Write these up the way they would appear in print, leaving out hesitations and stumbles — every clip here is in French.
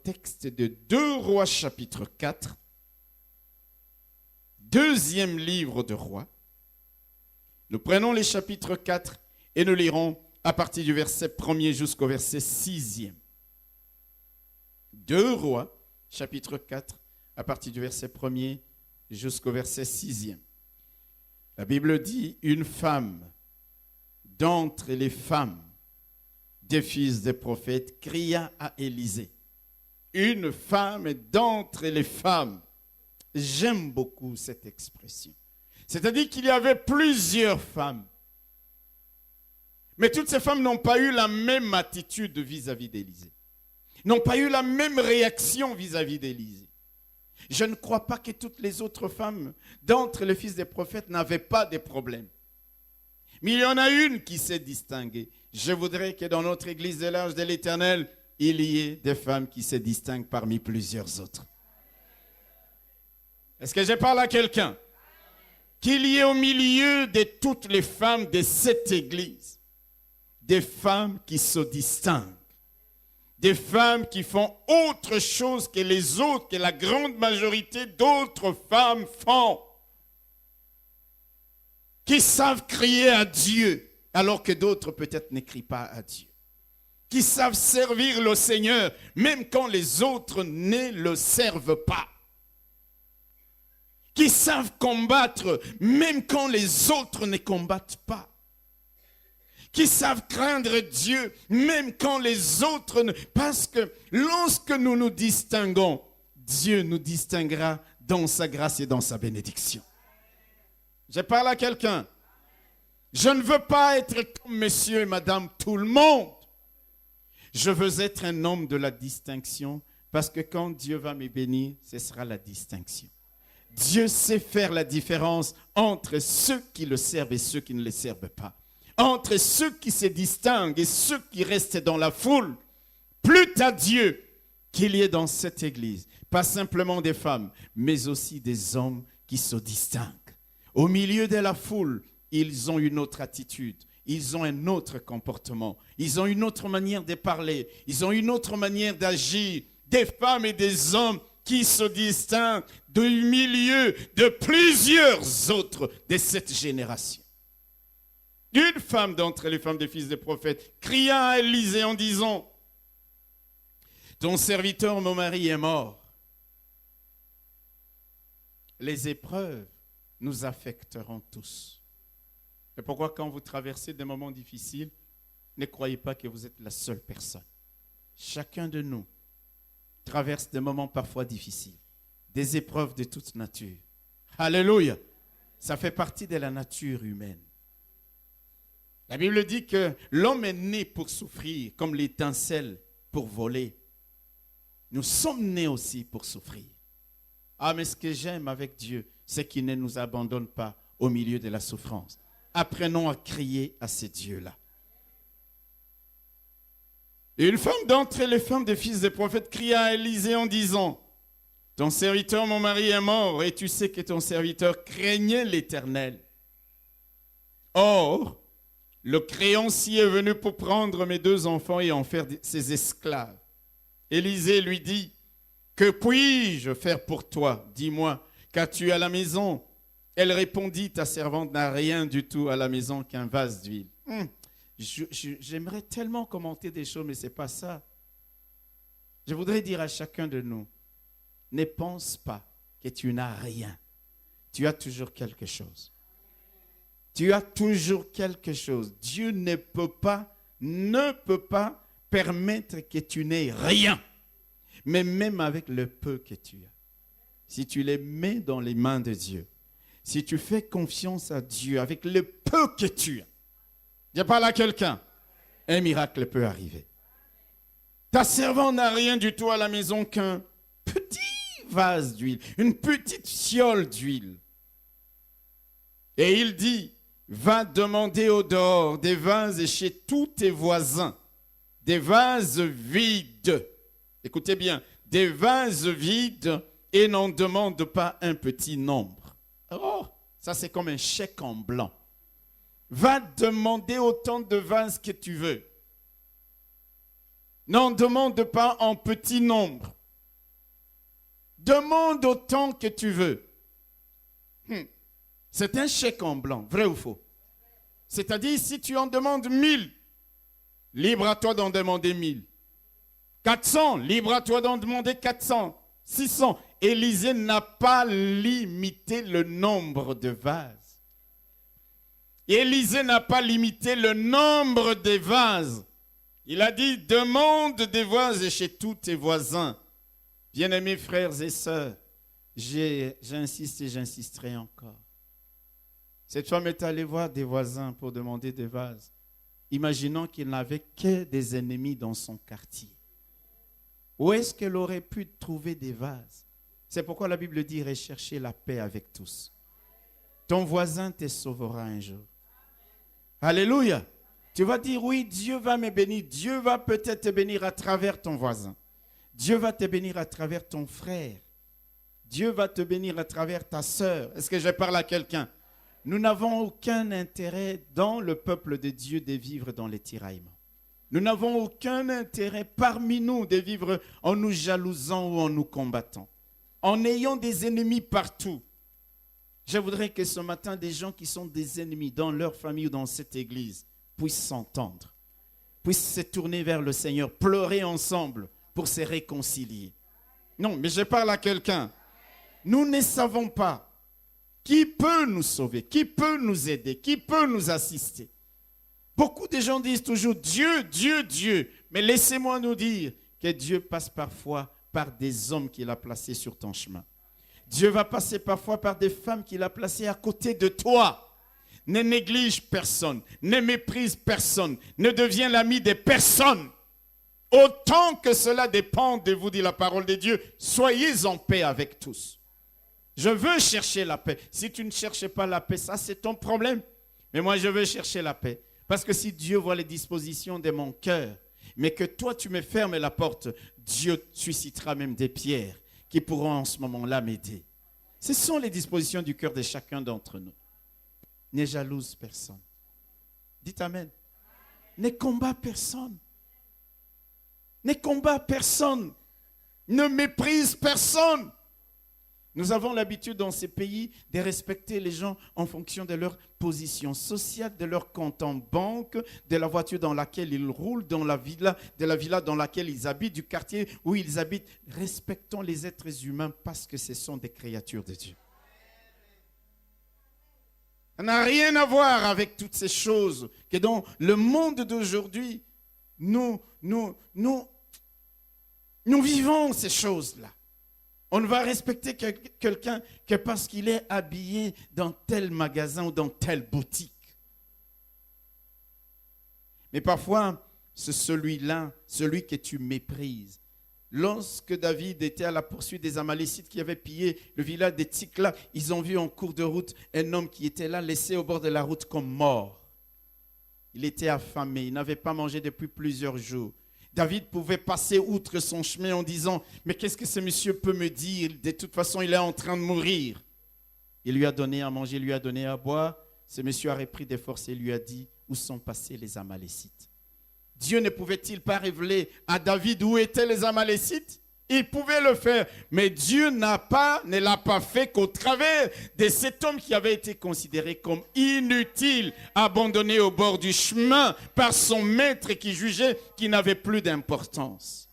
Texte de 2 Rois chapitre 4, deuxième livre de Rois. Nous prenons les chapitres 4 et nous lirons à partir du verset 1er jusqu'au verset 6e. 2 Rois chapitre 4 à partir du verset 1er jusqu'au verset 6e. La Bible dit, une femme d'entre les femmes des fils des prophètes cria à Élisée. Une femme d'entre les femmes. J'aime beaucoup cette expression. C'est-à-dire qu'il y avait plusieurs femmes. Mais toutes ces femmes n'ont pas eu la même attitude vis-à-vis d'Élisée. N'ont pas eu la même réaction vis-à-vis d'Élisée. Je ne crois pas que toutes les autres femmes d'entre les fils des prophètes n'avaient pas de problèmes. Mais il y en a une qui s'est distinguée. Je voudrais que dans notre église de l'Arche de l'Éternel, il y ait des femmes qui se distinguent parmi plusieurs autres. Est-ce que je parle à quelqu'un? Qu'il y ait au milieu de toutes les femmes de cette église, des femmes qui se distinguent, des femmes qui font autre chose que les autres, que la grande majorité d'autres femmes font, qui savent crier à Dieu, alors que d'autres peut-être ne crient pas à Dieu. Qui savent servir le Seigneur, même quand les autres ne le servent pas. Qui savent combattre, même quand les autres ne combattent pas. Qui savent craindre Dieu, même quand les autres ne... Parce que lorsque nous nous distinguons, Dieu nous distinguera dans sa grâce et dans sa bénédiction. Je parle à quelqu'un. Je ne veux pas être comme monsieur et madame tout le monde. Je veux être un homme de la distinction parce que quand Dieu va me bénir, ce sera la distinction. Dieu sait faire la différence entre ceux qui le servent et ceux qui ne le servent pas. Entre ceux qui se distinguent et ceux qui restent dans la foule. Plût à Dieu qu'il y ait dans cette église, pas simplement des femmes, mais aussi des hommes qui se distinguent. Au milieu de la foule, ils ont une autre attitude. Ils ont un autre comportement. Ils ont une autre manière de parler. Ils ont une autre manière d'agir. Des femmes et des hommes qui se distinguent du milieu de plusieurs autres de cette génération. Une femme d'entre les femmes des fils des prophètes cria à Élisée en disant, « Ton serviteur, mon mari, est mort. Les épreuves nous affecteront tous. » C'est pourquoi quand vous traversez des moments difficiles, ne croyez pas que vous êtes la seule personne. Chacun de nous traverse des moments parfois difficiles, des épreuves de toute nature. Alléluia! Ça fait partie de la nature humaine. La Bible dit que l'homme est né pour souffrir, comme l'étincelle pour voler. Nous sommes nés aussi pour souffrir. Ah, mais ce que j'aime avec Dieu, c'est qu'il ne nous abandonne pas au milieu de la souffrance. Apprenons à crier à ces dieux-là. Une femme d'entre les femmes des fils des prophètes cria à Élisée en disant, « Ton serviteur, mon mari, est mort, et tu sais que ton serviteur craignait l'Éternel. Or, le créancier est venu pour prendre mes 2 enfants et en faire ses esclaves. » Élisée lui dit, « Que puis-je faire pour toi? Dis-moi, qu'as-tu à la maison? » Elle répondit, ta servante n'a rien du tout à la maison qu'un vase d'huile. J'aimerais tellement commenter des choses, mais ce n'est pas ça. Je voudrais dire à chacun de nous, ne pense pas que tu n'as rien. Tu as toujours quelque chose. Tu as toujours quelque chose. Dieu ne peut pas permettre que tu n'aies rien. Mais même avec le peu que tu as, si tu les mets dans les mains de Dieu, si tu fais confiance à Dieu avec le peu que tu as, je parle à quelqu'un, un miracle peut arriver. Ta servante n'a rien du tout à la maison qu'un petit vase d'huile, une petite fiole d'huile. Et il dit, va demander au dehors des vases chez tous tes voisins, des vases vides. Écoutez bien, des vases vides et n'en demande pas un petit nombre. Oh, ça c'est comme un chèque en blanc. Va demander autant de vases que tu veux. N'en demande pas en petit nombre. Demande autant que tu veux. C'est un chèque en blanc, vrai ou faux? C'est-à-dire, si tu en demandes 1000, libre à toi d'en demander 1000. 400, libre à toi d'en demander 400. 600. Élisée n'a pas limité le nombre de vases. Élisée n'a pas limité le nombre des vases. Il a dit, demande des vases chez tous tes voisins. Bien-aimés frères et sœurs, j'insiste et j'insisterai encore. Cette femme est allée voir des voisins pour demander des vases, imaginant qu'il n'avait que des ennemis dans son quartier. Où est-ce qu'elle aurait pu trouver des vases? C'est pourquoi la Bible dit, recherchez la paix avec tous. Ton voisin te sauvera un jour. Alléluia. Tu vas dire, oui, Dieu va me bénir. Dieu va peut-être te bénir à travers ton voisin. Dieu va te bénir à travers ton frère. Dieu va te bénir à travers ta sœur. Est-ce que je parle à quelqu'un? Nous n'avons aucun intérêt dans le peuple de Dieu de vivre dans les tiraillements. Nous n'avons aucun intérêt parmi nous de vivre en nous jalousant ou en nous combattant. En ayant des ennemis partout. Je voudrais que ce matin, des gens qui sont des ennemis dans leur famille ou dans cette église puissent s'entendre, puissent se tourner vers le Seigneur, pleurer ensemble pour se réconcilier. Non, mais je parle à quelqu'un. Nous ne savons pas qui peut nous sauver, qui peut nous aider, qui peut nous assister. Beaucoup de gens disent toujours Dieu, Dieu, Dieu. Mais laissez-moi nous dire que Dieu passe parfois par des hommes qu'il a placés sur ton chemin. Dieu va passer parfois par des femmes qu'il a placées à côté de toi. Ne néglige personne, ne méprise personne, ne deviens l'ami des personnes. Autant que cela dépend de vous, dit la parole de Dieu, soyez en paix avec tous. Je veux chercher la paix. Si tu ne cherches pas la paix, ça c'est ton problème. Mais moi je veux chercher la paix. Parce que si Dieu voit les dispositions de mon cœur, mais que toi tu me fermes la porte, Dieu suscitera même des pierres qui pourront en ce moment-là m'aider. Ce sont les dispositions du cœur de chacun d'entre nous. Ne jalouse personne. Dites Amen. Ne combat personne. Ne combat personne. Ne méprise personne. Nous avons l'habitude dans ces pays de respecter les gens en fonction de leur position sociale, de leur compte en banque, de la voiture dans laquelle ils roulent, de la villa dans laquelle ils habitent, du quartier où ils habitent. Respectons les êtres humains parce que ce sont des créatures de Dieu. Ça n'a rien à voir avec toutes ces choses que dans le monde d'aujourd'hui, nous vivons ces choses-là. On ne va respecter quelqu'un que parce qu'il est habillé dans tel magasin ou dans telle boutique. Mais parfois, c'est celui-là, celui que tu méprises. Lorsque David était à la poursuite des Amalécites qui avaient pillé le village de Tsikla, ils ont vu en cours de route un homme qui était là, laissé au bord de la route comme mort. Il était affamé, il n'avait pas mangé depuis plusieurs jours. David pouvait passer outre son chemin en disant « Mais qu'est-ce que ce monsieur peut me dire? De toute façon, il est en train de mourir. » Il lui a donné à manger, il lui a donné à boire. Ce monsieur a repris des forces et lui a dit « Où sont passés les Amalécites ?» Dieu ne pouvait-il pas révéler à David où étaient les Amalécites? Il pouvait le faire, mais Dieu ne l'a pas fait qu'au travers de cet homme qui avait été considéré comme inutile, abandonné au bord du chemin par son maître qui jugeait qu'il n'avait plus d'importance.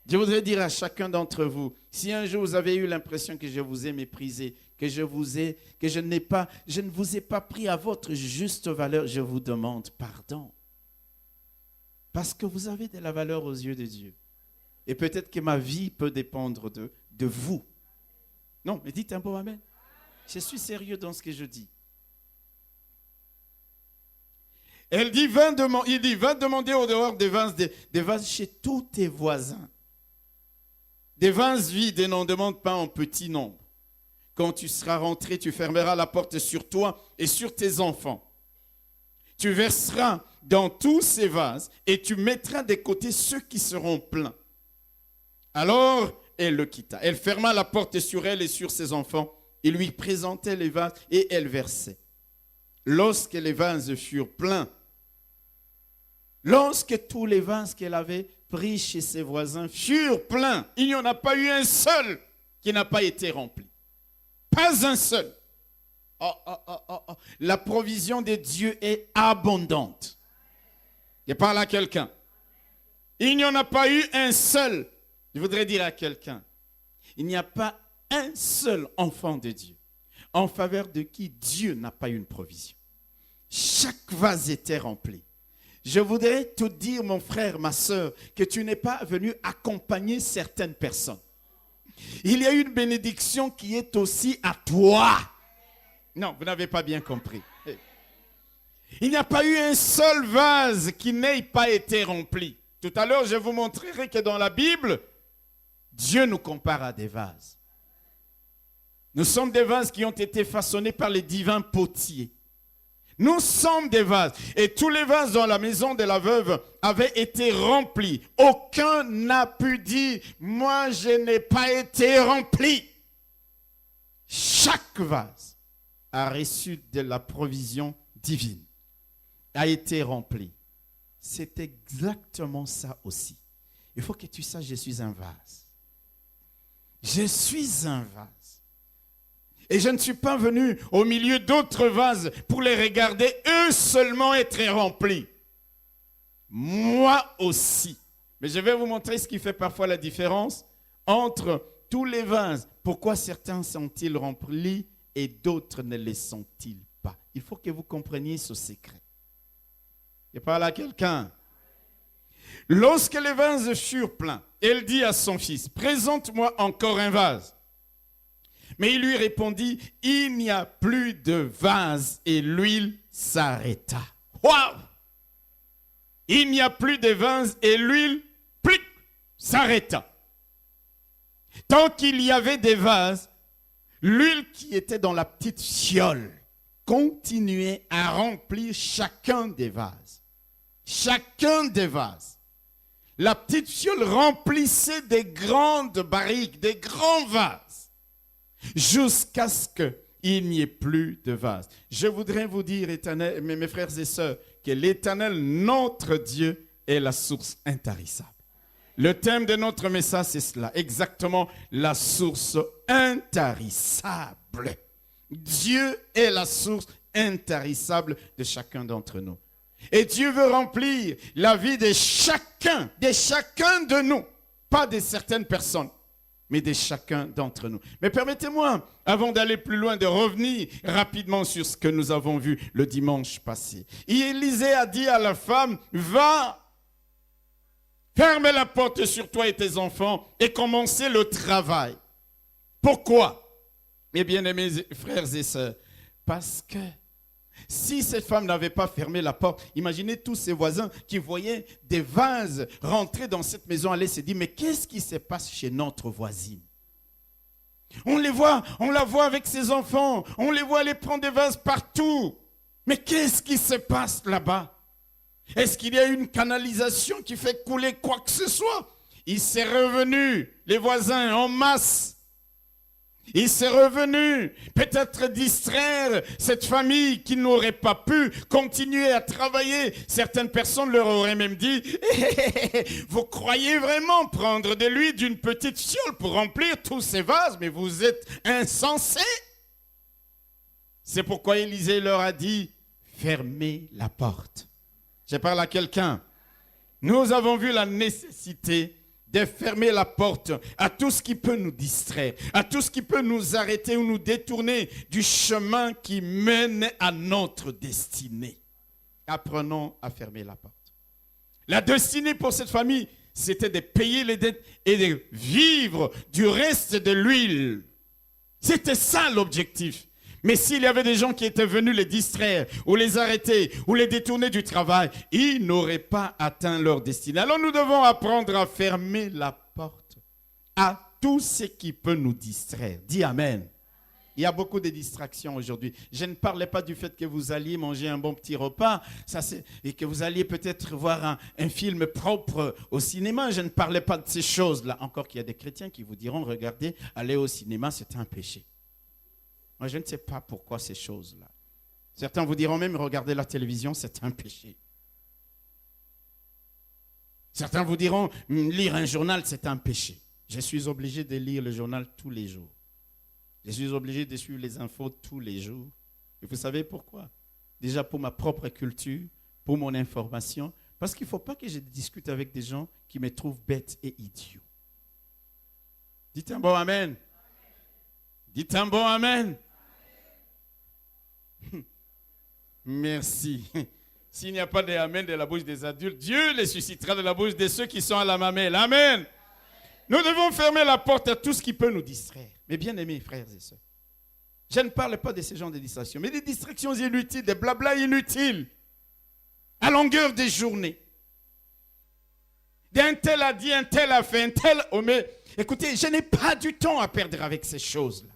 Je voudrais dire à chacun d'entre vous, si un jour vous avez eu l'impression que je vous ai méprisé, que je ne vous ai pas pris à votre juste valeur, je vous demande pardon. Parce que vous avez de la valeur aux yeux de Dieu. Et peut-être que ma vie peut dépendre de vous. Non, mais dites un bon amen. Je suis sérieux dans ce que je dis. Il dit, va demander au dehors des vases chez tous tes voisins. Des vases vides et n'en demande pas en petit nombre. Quand tu seras rentré, tu fermeras la porte sur toi et sur tes enfants. Tu verseras dans tous ces vases et tu mettras de côté ceux qui seront pleins. Alors, elle le quitta. Elle ferma la porte sur elle et sur ses enfants. Il lui présentait les vases et elle versait. Lorsque les vases furent pleins, lorsque tous les vases qu'elle avait pris chez ses voisins furent pleins. Il n'y en a pas eu un seul qui n'a pas été rempli. Pas un seul. Oh, oh, oh, oh, oh. La provision de Dieu est abondante. Je parle à quelqu'un. Il n'y en a pas eu un seul. Je voudrais dire à quelqu'un, il n'y a pas un seul enfant de Dieu en faveur de qui Dieu n'a pas eu une provision. Chaque vase était rempli. Je voudrais te dire, mon frère, ma soeur, que tu n'es pas venu accompagner certaines personnes. Il y a une bénédiction qui est aussi à toi. Non, vous n'avez pas bien compris. Il n'y a pas eu un seul vase qui n'ait pas été rempli. Tout à l'heure, je vous montrerai que dans la Bible, Dieu nous compare à des vases. Nous sommes des vases qui ont été façonnés par les divins potiers. Nous sommes des vases. Et tous les vases dans la maison de la veuve avaient été remplis. Aucun n'a pu dire, moi je n'ai pas été rempli. Chaque vase a reçu de la provision divine, a été rempli. C'est exactement ça aussi. Il faut que tu saches, je suis un vase. Je suis un vase. Et je ne suis pas venu au milieu d'autres vases pour les regarder, eux seulement être remplis. Moi aussi. Mais je vais vous montrer ce qui fait parfois la différence entre tous les vases. Pourquoi certains sont-ils remplis et d'autres ne les sont-ils pas? Il faut que vous compreniez ce secret. Je parle à quelqu'un. Lorsque les vases furent pleins, elle dit à son fils, présente-moi encore un vase. Mais il lui répondit, il n'y a plus de vase, et l'huile s'arrêta. Waouh! Il n'y a plus de vase et l'huile s'arrêta. Tant qu'il y avait des vases, l'huile qui était dans la petite fiole continuait à remplir chacun des vases. Chacun des vases. La petite fiole remplissait des grandes barriques, des grands vases, jusqu'à ce qu'il n'y ait plus de vase. Je voudrais vous dire, éternel, mes frères et sœurs, que l'Éternel, notre Dieu, est la source intarissable. Le thème de notre message, c'est cela, exactement la source intarissable. Dieu est la source intarissable de chacun d'entre nous. Et Dieu veut remplir la vie de chacun de nous, pas de certaines personnes, mais de chacun d'entre nous. Mais permettez-moi, avant d'aller plus loin, de revenir rapidement sur ce que nous avons vu le dimanche passé. Élisée a dit à la femme, va, ferme la porte sur toi et tes enfants et commencez le travail. Pourquoi? Mes bien-aimés frères et sœurs, parce que si cette femme n'avait pas fermé la porte, imaginez tous ses voisins qui voyaient des vases rentrer dans cette maison, allaient se dire, mais qu'est-ce qui se passe chez notre voisine? On la voit avec ses enfants, on les voit aller prendre des vases partout. Mais qu'est-ce qui se passe là-bas? Est-ce qu'il y a une canalisation qui fait couler quoi que ce soit? Il s'est revenu, les voisins en masse. Il s'est revenu, peut-être distraire cette famille qui n'aurait pas pu continuer à travailler. Certaines personnes leur auraient même dit, vous croyez vraiment prendre de l'huile d'une petite fiole pour remplir tous ces vases, mais vous êtes insensés. C'est pourquoi Élisée leur a dit, fermez la porte. Je parle à quelqu'un. Nous avons vu la nécessité de fermer la porte à tout ce qui peut nous distraire, à tout ce qui peut nous arrêter ou nous détourner du chemin qui mène à notre destinée. Apprenons à fermer la porte. La destinée pour cette famille, c'était de payer les dettes et de vivre du reste de l'huile. C'était ça l'objectif. Mais s'il y avait des gens qui étaient venus les distraire, ou les arrêter, ou les détourner du travail, ils n'auraient pas atteint leur destinée. Alors nous devons apprendre à fermer la porte à tout ce qui peut nous distraire. Dis Amen. Il y a beaucoup de distractions aujourd'hui. Je ne parlais pas du fait que vous alliez manger un bon petit repas et que vous alliez peut-être voir un film propre au cinéma. Je ne parlais pas de ces choses-là. Encore qu'il y a des chrétiens qui vous diront, regardez, aller au cinéma, c'est un péché. Moi, je ne sais pas pourquoi ces choses-là. Certains vous diront même, regarder la télévision, c'est un péché. Certains vous diront, lire un journal, c'est un péché. Je suis obligé de lire le journal tous les jours. Je suis obligé de suivre les infos tous les jours. Et vous savez pourquoi? Déjà pour ma propre culture, pour mon information, parce qu'il ne faut pas que je discute avec des gens qui me trouvent bête et idiot. Dites un bon amen. Dites un bon amen. Merci. S'il n'y a pas d'amen de la bouche des adultes, Dieu les suscitera de la bouche de ceux qui sont à la mamelle. Amen. Nous devons fermer la porte à tout ce qui peut nous distraire. Mais bien aimés frères et sœurs, je ne parle pas de ces genres de distractions, mais des distractions inutiles, des blabla inutiles, à longueur des journées. D'un tel a dit, un tel a fait, un tel... Oh mais, écoutez, je n'ai pas du temps à perdre avec ces choses-là.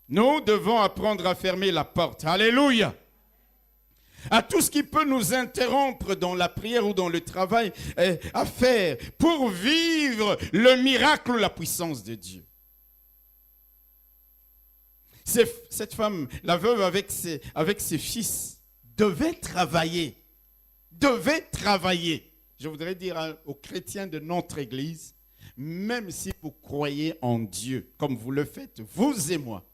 Nous devons apprendre à fermer la porte. Alléluia. À tout ce qui peut nous interrompre dans la prière ou dans le travail à faire pour vivre le miracle ou la puissance de Dieu. Cette femme, la veuve avec ses fils, devait travailler. Je voudrais dire aux chrétiens de notre église, même si vous croyez en Dieu, comme vous le faites, vous et moi,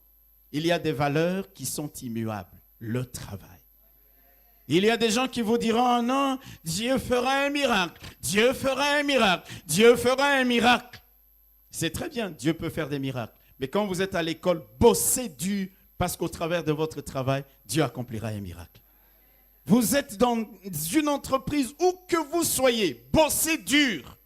il y a des valeurs qui sont immuables. Le travail. Il y a des gens qui vous diront, oh non, Dieu fera un miracle, Dieu fera un miracle, Dieu fera un miracle. C'est très bien, Dieu peut faire des miracles. Mais quand vous êtes à l'école, bossez dur, parce qu'au travers de votre travail, Dieu accomplira un miracle. Vous êtes dans une entreprise, où que vous soyez, bossez dur.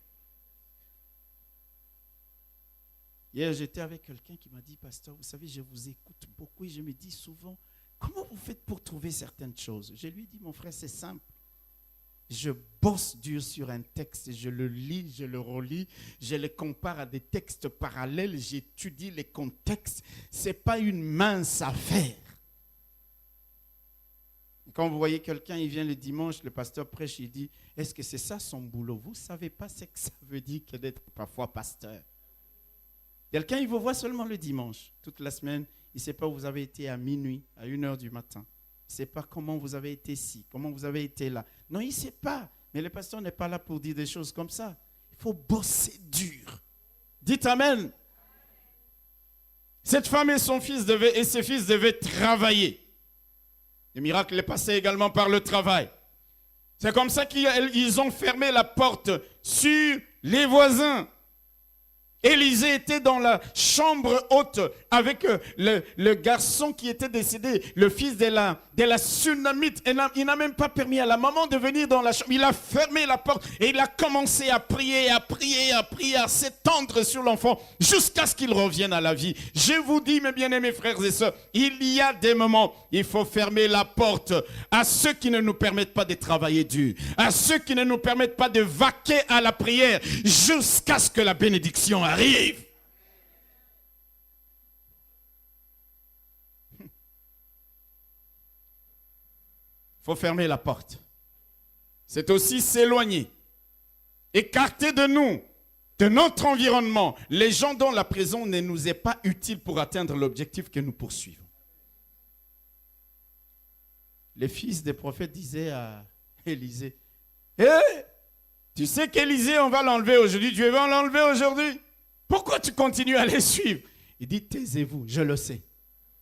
Hier, j'étais avec quelqu'un qui m'a dit, pasteur, vous savez, je vous écoute beaucoup et je me dis souvent, comment vous faites pour trouver certaines choses? Je lui ai dit, mon frère, c'est simple. Je bosse dur sur un texte, je le lis, je le relis, je le compare à des textes parallèles, j'étudie les contextes. Ce n'est pas une mince affaire. Quand vous voyez quelqu'un, il vient le dimanche, le pasteur prêche, il dit, est-ce que c'est ça son boulot? Vous ne savez pas ce que ça veut dire que d'être parfois pasteur. Quelqu'un, il vous voit seulement le dimanche. Toute la semaine, il ne sait pas où vous avez été à minuit, à 1h du matin. Il ne sait pas comment vous avez été ici, comment vous avez été là. Non, il ne sait pas. Mais le pasteur n'est pas là pour dire des choses comme ça. Il faut bosser dur. Dites Amen. Cette femme et ses fils devaient travailler. Le miracle est passé également par le travail. C'est comme ça qu'ils ont fermé la porte sur les voisins. Élisée était dans la chambre haute avec le garçon qui était décédé, le fils de la Sunamite. Il n'a même pas permis à la maman de venir dans la chambre. Il a fermé la porte et il a commencé à prier, à s'étendre sur l'enfant jusqu'à ce qu'il revienne à la vie. Je vous dis, mes bien-aimés frères et sœurs, il y a des moments, il faut fermer la porte à ceux qui ne nous permettent pas de travailler dur, à ceux qui ne nous permettent pas de vaquer à la prière jusqu'à ce que la bénédiction arrive. Il faut fermer la porte. C'est aussi s'éloigner, écarter de nous, de notre environnement, les gens dont la présence ne nous est pas utile pour atteindre l'objectif que nous poursuivons. Les fils des prophètes disaient à Élisée, tu sais qu'Élisée, on va l'enlever aujourd'hui, Dieu va l'enlever aujourd'hui. Pourquoi tu continues à les suivre? Il dit, taisez-vous, je le sais.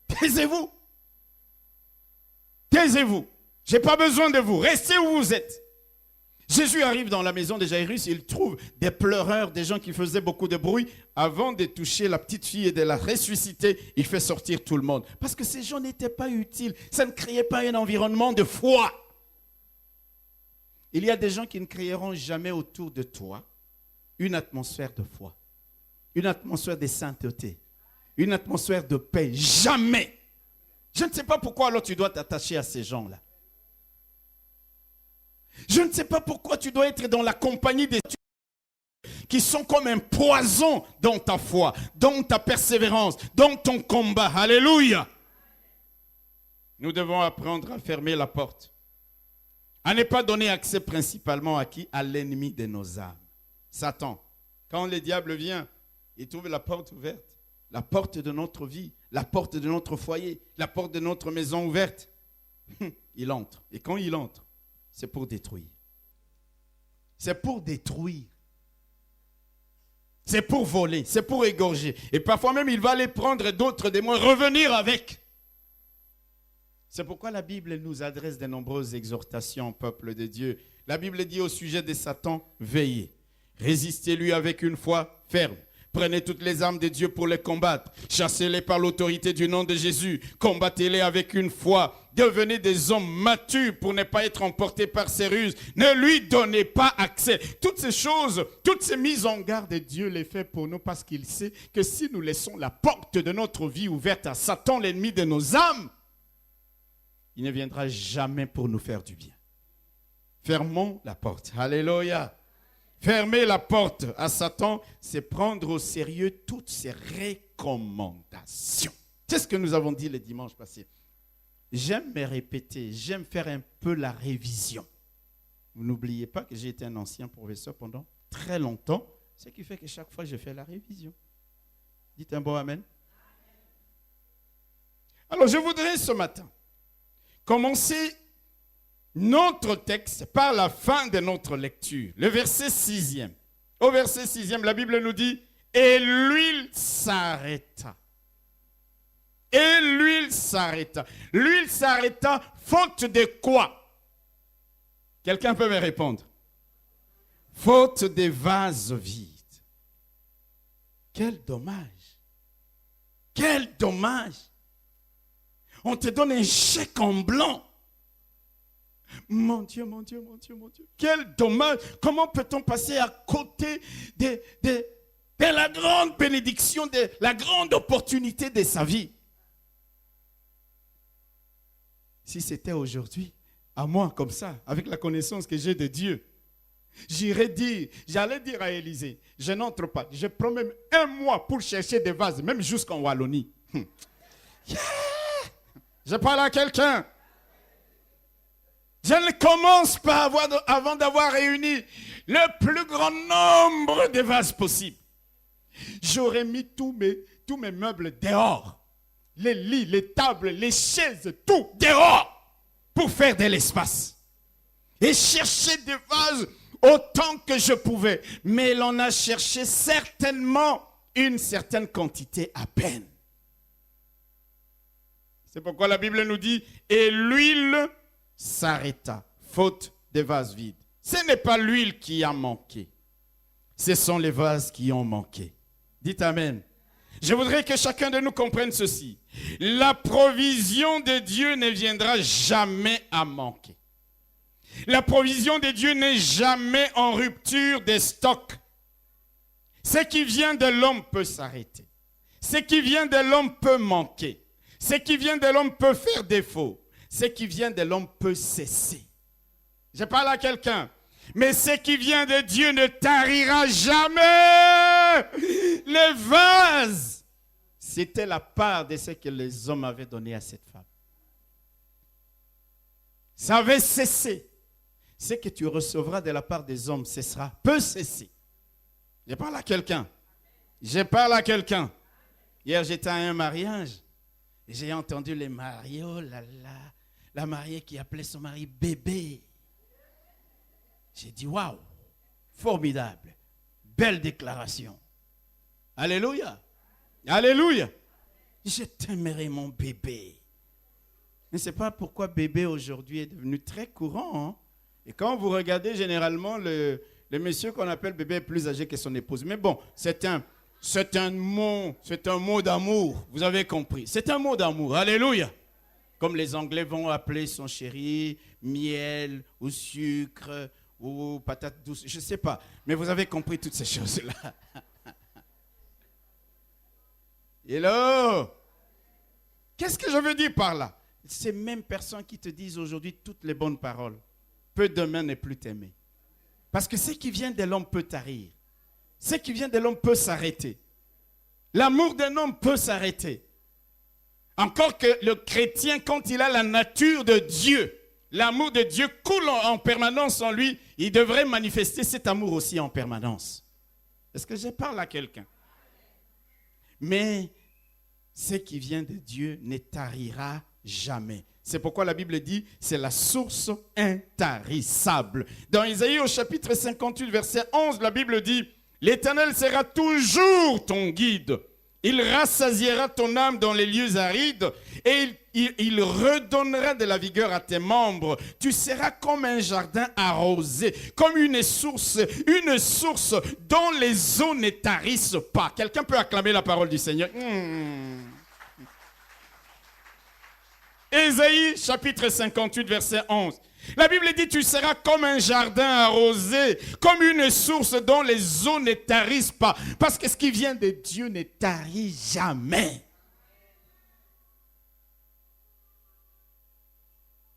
Taisez-vous. Taisez-vous. Je n'ai pas besoin de vous. Restez où vous êtes. Jésus arrive dans la maison de Jairus, il trouve des pleureurs, des gens qui faisaient beaucoup de bruit. Avant de toucher la petite fille et de la ressusciter, il fait sortir tout le monde. Parce que ces gens n'étaient pas utiles. Ça ne créait pas un environnement de foi. Il y a des gens qui ne créeront jamais autour de toi une atmosphère de foi, une atmosphère de sainteté, une atmosphère de paix. Jamais. Je ne sais pas pourquoi alors tu dois t'attacher à ces gens-là. Je ne sais pas pourquoi tu dois être dans la compagnie des qui sont comme un poison dans ta foi, dans ta persévérance, dans ton combat. Alléluia. Nous devons apprendre à fermer la porte. À ne pas donner accès principalement à qui? À l'ennemi de nos âmes. Satan. Quand le diable vient, il trouve la porte ouverte. La porte de notre vie, la porte de notre foyer, la porte de notre maison ouverte. Il entre. Et quand il entre, c'est pour détruire. c'est pour détruire. C'est pour voler, c'est pour égorger. Et parfois même, il va aller prendre d'autres démons, revenir avec. C'est pourquoi la Bible nous adresse de nombreuses exhortations au peuple de Dieu. La Bible dit au sujet de Satan, veillez. Résistez-lui avec une foi ferme. Prenez toutes les armes de Dieu pour les combattre. Chassez-les par l'autorité du nom de Jésus. Combattez-les avec une foi. Devenez des hommes matures pour ne pas être emportés par ses ruses. Ne lui donnez pas accès. Toutes ces choses, toutes ces mises en garde, Dieu les fait pour nous parce qu'il sait que si nous laissons la porte de notre vie ouverte à Satan, l'ennemi de nos âmes, il ne viendra jamais pour nous faire du bien. Fermons la porte. Alléluia. Fermer la porte à Satan, c'est prendre au sérieux toutes ses recommandations. C'est ce que nous avons dit le dimanche passé. J'aime me répéter, j'aime faire un peu la révision. Vous n'oubliez pas que j'ai été un ancien professeur pendant très longtemps, ce qui fait que chaque fois je fais la révision. Dites un bon amen. Alors je voudrais ce matin commencer notre texte par la fin de notre lecture, le verset 6e. Au verset 6e, la Bible nous dit « Et l'huile s'arrêta. » Et l'huile s'arrêta. L'huile s'arrêta faute de quoi? Quelqu'un peut me répondre? Faute des vases vides. Quel dommage. Quel dommage. On te donne un chèque en blanc. Mon Dieu, mon Dieu, mon Dieu, mon Dieu. Quel dommage. Comment peut-on passer à côté de la grande bénédiction, de la grande opportunité de sa vie? Si c'était aujourd'hui, à moi comme ça, avec la connaissance que j'ai de Dieu, j'allais dire à Élisée, je n'entre pas. Je prends même un mois pour chercher des vases, même jusqu'en Wallonie. Yeah! Je parle à quelqu'un. Je ne commence pas avant d'avoir réuni le plus grand nombre de vases possible. J'aurais mis tous mes meubles dehors. Les lits, les tables, les chaises, tout dehors pour faire de l'espace. Et chercher des vases autant que je pouvais. Mais l'on a cherché certainement une certaine quantité à peine. C'est pourquoi la Bible nous dit « Et l'huile s'arrêta, faute des vases vides. » Ce n'est pas l'huile qui a manqué. Ce sont les vases qui ont manqué. Dites Amen. Je voudrais que chacun de nous comprenne ceci. La provision de Dieu ne viendra jamais à manquer. La provision de Dieu n'est jamais en rupture des stocks. Ce qui vient de l'homme peut s'arrêter. Ce qui vient de l'homme peut manquer. Ce qui vient de l'homme peut faire défaut. Ce qui vient de l'homme peut cesser. Je parle à quelqu'un. Mais ce qui vient de Dieu ne tarira jamais. Les vases, c'était la part de ce que les hommes avaient donné à cette femme. Ça avait cessé. Ce que tu recevras de la part des hommes cessera, peut cesser. Je parle à quelqu'un. Je parle à quelqu'un. Hier, j'étais à un mariage. J'ai entendu les mariés, oh là là, la mariée qui appelait son mari bébé. J'ai dit, waouh, formidable, belle déclaration. Alléluia, alléluia. Je t'aimerai mon bébé. Mais ce n'est pas pourquoi bébé aujourd'hui est devenu très courant. Hein? Et quand vous regardez généralement, le monsieur qu'on appelle bébé est plus âgé que son épouse. Mais bon, c'est un mot d'amour, vous avez compris. C'est un mot d'amour, alléluia. Comme les Anglais vont appeler son chéri, miel ou sucre ou patate douce, je ne sais pas. Mais vous avez compris toutes ces choses-là. Hello! Qu'est-ce que je veux dire par là? Ces mêmes personnes qui te disent aujourd'hui toutes les bonnes paroles, peut demain ne plus t'aimer. Parce que ce qui vient de l'homme peut tarir. Ce qui vient de l'homme peut s'arrêter. L'amour d'un homme peut s'arrêter. Encore que le chrétien, quand il a la nature de Dieu, l'amour de Dieu coule en permanence en lui, il devrait manifester cet amour aussi en permanence. Est-ce que je parle à quelqu'un? Mais ce qui vient de Dieu ne tarira jamais. C'est pourquoi la Bible dit, c'est la source intarissable. Dans Isaïe au chapitre 58, verset 11, la Bible dit, l'Éternel sera toujours ton guide. Il rassasiera ton âme dans les lieux arides et il redonnera de la vigueur à tes membres. Tu seras comme un jardin arrosé, comme une source dont les eaux ne tarissent pas. Quelqu'un peut acclamer la parole du Seigneur. Ésaïe chapitre 58 verset 11. La Bible dit, tu seras comme un jardin arrosé, comme une source dont les eaux ne tarissent pas. Parce que ce qui vient de Dieu ne tarit jamais.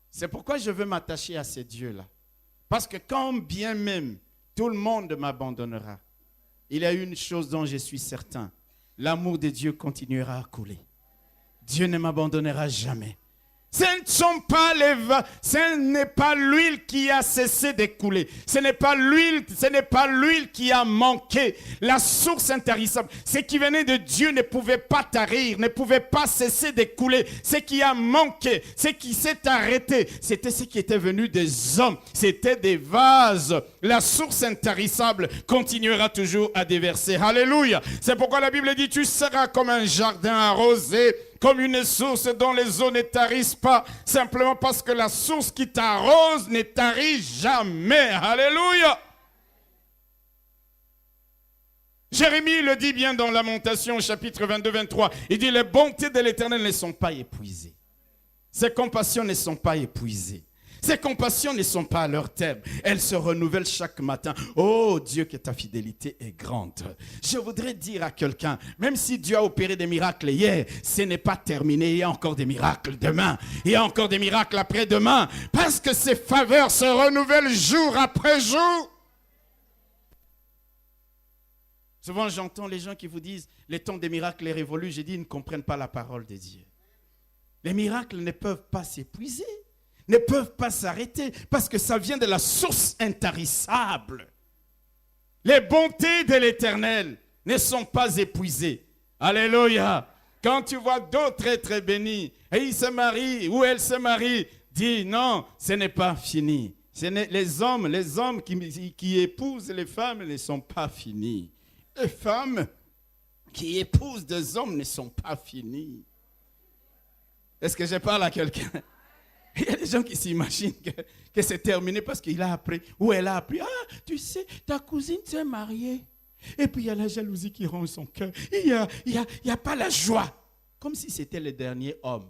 C'est pourquoi je veux m'attacher à ces dieux-là. Parce que quand bien même tout le monde m'abandonnera, il y a une chose dont je suis certain. L'amour de Dieu continuera à couler. Dieu ne m'abandonnera jamais. Ce n'est pas l'huile qui a cessé de couler. Ce n'est pas l'huile qui a manqué. La source intarissable, ce qui venait de Dieu ne pouvait pas tarir, ne pouvait pas cesser de couler. Ce qui a manqué, ce qui s'est arrêté, c'était ce qui était venu des hommes. C'était des vases. La source intarissable continuera toujours à déverser. Alléluia. C'est pourquoi la Bible dit, tu seras comme un jardin arrosé, comme une source dont les eaux ne tarissent pas, simplement parce que la source qui t'arrose ne tarit jamais. Alléluia. Jérémie le dit bien dans Lamentation, chapitre 22-23. Il dit, les bontés de l'Éternel ne sont pas épuisées. Ses compassions ne sont pas épuisées. Ses compassions ne sont pas à leur terme. Elles se renouvellent chaque matin. Oh Dieu, que ta fidélité est grande. Je voudrais dire à quelqu'un, même si Dieu a opéré des miracles hier, ce n'est pas terminé. Il y a encore des miracles demain. Il y a encore des miracles après-demain. Parce que ses faveurs se renouvellent jour après jour. Souvent j'entends les gens qui vous disent, les temps des miracles est révolu. J'ai dit, ils ne comprennent pas la parole de Dieu. Les miracles ne peuvent pas s'épuiser. Ne peuvent pas s'arrêter parce que ça vient de la source intarissable. Les bontés de l'Éternel ne sont pas épuisées. Alléluia. Quand tu vois d'autres être bénis et ils se marient ou elles se marient, dis non, ce n'est pas fini. Les hommes qui épousent les femmes ne sont pas finis. Les femmes qui épousent des hommes ne sont pas finies. Est-ce que je parle à quelqu'un? Il y a des gens qui s'imaginent que c'est terminé parce qu'il a appris, ou elle a appris. Ah, tu sais, ta cousine s'est mariée. Et puis il y a la jalousie qui ronge son cœur. Il n'y a pas la joie. Comme si c'était le dernier homme.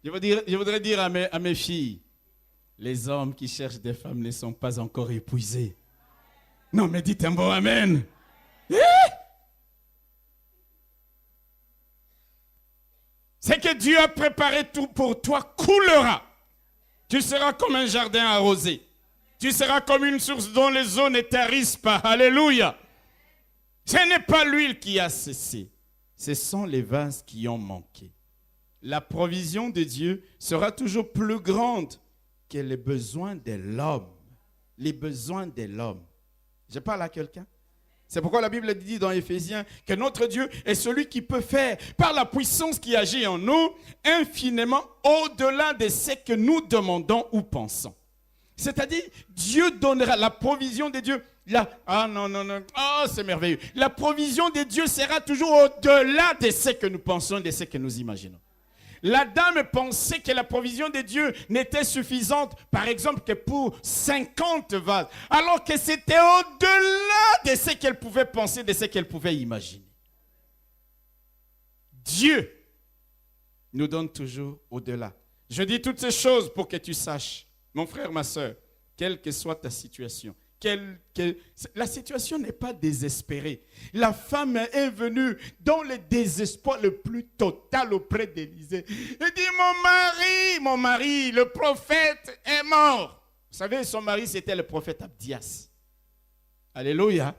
Je voudrais dire à mes filles, les hommes qui cherchent des femmes ne sont pas encore épuisés. Non, mais dites un bon amen. C'est que Dieu a préparé tout pour toi coulera. Tu seras comme un jardin arrosé. Tu seras comme une source dont les eaux ne tarissent pas. Alléluia. Ce n'est pas l'huile qui a cessé. Ce sont les vases qui ont manqué. La provision de Dieu sera toujours plus grande que les besoins de l'homme. Les besoins de l'homme. Je parle à quelqu'un? C'est pourquoi la Bible dit dans Éphésiens que notre Dieu est celui qui peut faire, par la puissance qui agit en nous, infiniment au-delà de ce que nous demandons ou pensons. C'est-à-dire, Dieu donnera la provision de Dieu. C'est merveilleux. La provision de Dieu sera toujours au-delà de ce que nous pensons et de ce que nous imaginons. La dame pensait que la provision de Dieu n'était suffisante, par exemple, que pour 50 vases, alors que c'était au-delà de ce qu'elle pouvait penser, de ce qu'elle pouvait imaginer. Dieu nous donne toujours au-delà. Je dis toutes ces choses pour que tu saches, mon frère, ma soeur, quelle que soit ta situation, la situation n'est pas désespérée. La femme est venue dans le désespoir le plus total auprès d'Élisée. Elle dit, mon mari, le prophète est mort. Vous savez, son mari, c'était le prophète Abdias. Alléluia.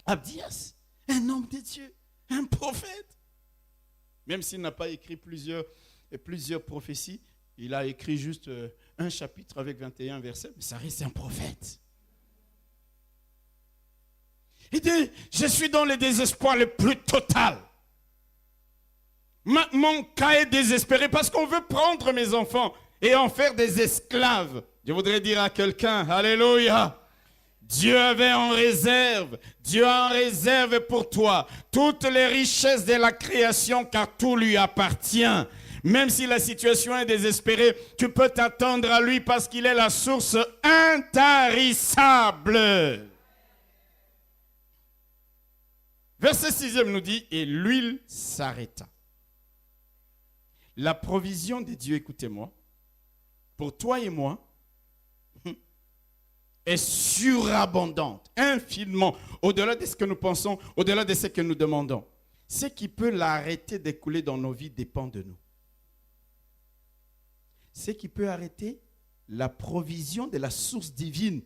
Abdias, un homme de Dieu, un prophète. Même s'il n'a pas écrit plusieurs prophéties, il a écrit juste un chapitre avec 21 versets, mais ça reste un prophète. Il dit, je suis dans le désespoir le plus total. Mon cas est désespéré parce qu'on veut prendre mes enfants et en faire des esclaves. Je voudrais dire à quelqu'un, alléluia, Dieu avait en réserve, Dieu a en réserve pour toi toutes les richesses de la création car tout lui appartient. Même si la situation est désespérée, tu peux t'attendre à lui parce qu'il est la source intarissable. Verset 6e nous dit, et l'huile s'arrêta. La provision de Dieu, écoutez-moi, pour toi et moi, est surabondante, infiniment, au-delà de ce que nous pensons, au-delà de ce que nous demandons. Ce qui peut l'arrêter d'écouler dans nos vies dépend de nous. Ce qui peut arrêter la provision de la source divine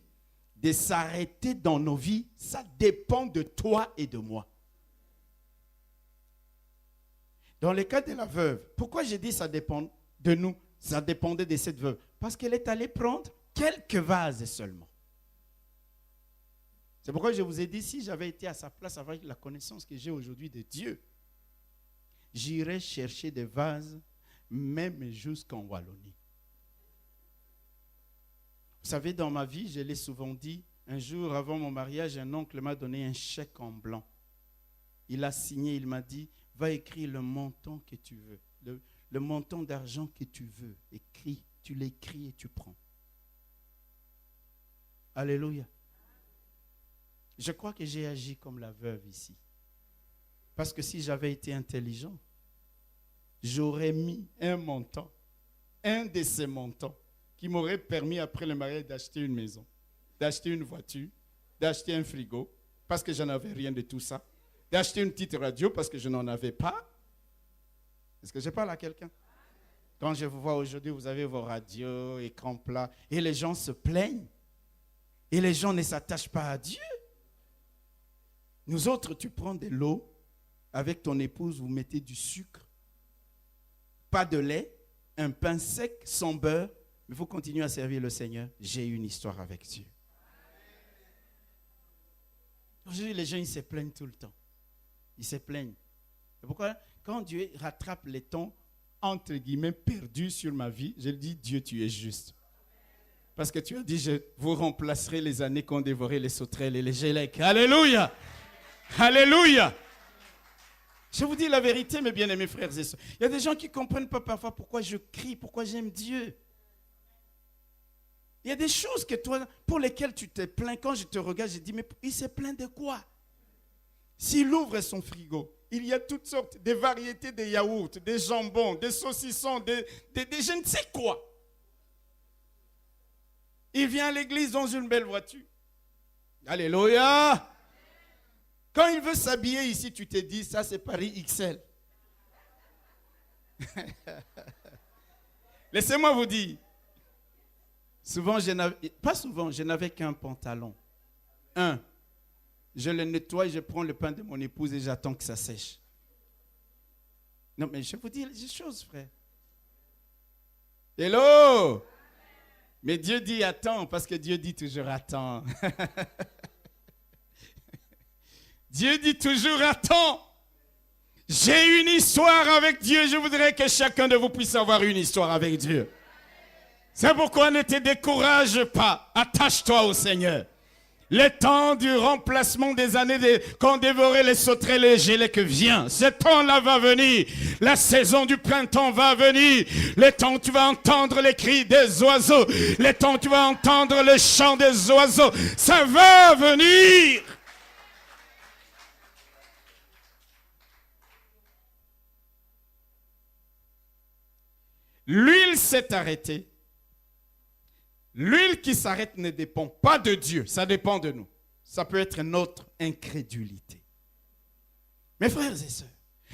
de s'arrêter dans nos vies, ça dépend de toi et de moi. Dans le cas de la veuve, pourquoi j'ai dit ça dépend de nous? Ça dépendait de cette veuve. Parce qu'elle est allée prendre quelques vases seulement. C'est pourquoi je vous ai dit, si j'avais été à sa place avec la connaissance que j'ai aujourd'hui de Dieu, j'irais chercher des vases, même jusqu'en Wallonie. Vous savez, dans ma vie, je l'ai souvent dit, un jour avant mon mariage, un oncle m'a donné un chèque en blanc. Il a signé, il m'a dit, va écrire le montant que tu veux, le montant d'argent que tu veux. Écris, tu l'écris et tu prends. Alléluia. Je crois que j'ai agi comme la veuve ici. Parce que si j'avais été intelligent, j'aurais mis un montant, un de ces montants, qui m'aurait permis après le mariage d'acheter une maison, d'acheter une voiture, d'acheter un frigo, parce que je n'avais rien de tout ça, d'acheter une petite radio parce que je n'en avais pas. Est-ce que je parle à quelqu'un? Quand je vous vois aujourd'hui, vous avez vos radios, écrans plats, et les gens se plaignent. Et les gens ne s'attachent pas à Dieu. Nous autres, tu prends de l'eau, avec ton épouse, vous mettez du sucre, pas de lait, un pain sec, sans beurre, mais vous continuez à servir le Seigneur. J'ai une histoire avec Dieu. Aujourd'hui, les gens, ils se plaignent tout le temps. Ils se plaignent. C'est pourquoi, quand Dieu rattrape les temps, entre guillemets, perdus sur ma vie, je dis, Dieu, tu es juste. Parce que tu as dit, je vous remplacerai les années qu'ont dévoré les sauterelles et les gélèques. Alléluia! Alléluia! Je vous dis la vérité, mes bien-aimés frères et sœurs. Il y a des gens qui ne comprennent pas parfois pourquoi je crie, pourquoi j'aime Dieu. Il y a des choses que toi, pour lesquelles tu te plains. Quand je te regarde, je dis, mais il se plaint de quoi? S'il ouvre son frigo, il y a toutes sortes de variétés de yaourts, des jambons, des saucissons, des je ne sais quoi. Il vient à l'église dans une belle voiture. Alléluia! Quand il veut s'habiller ici, tu te dis, ça c'est Paris XL. Laissez-moi vous dire, souvent, je n'avais qu'un pantalon. Je le nettoie, je prends le pain de mon épouse et j'attends que ça sèche. Non, mais je vous dis les choses, frère. Hello! Mais Dieu dit attends, parce que Dieu dit toujours attends. Dieu dit toujours attends. J'ai une histoire avec Dieu. Je voudrais que chacun de vous puisse avoir une histoire avec Dieu. C'est pourquoi ne te décourage pas. Attache-toi au Seigneur. Le temps du remplacement des années qu'ont dévoré les sauterelles et les gélèques vient. Ce temps-là va venir. La saison du printemps va venir. Le temps où tu vas entendre les cris des oiseaux. Le temps où tu vas entendre le chant des oiseaux. Ça va venir. L'huile s'est arrêtée. L'huile qui s'arrête ne dépend pas de Dieu, ça dépend de nous. Ça peut être notre incrédulité. Mes frères et sœurs,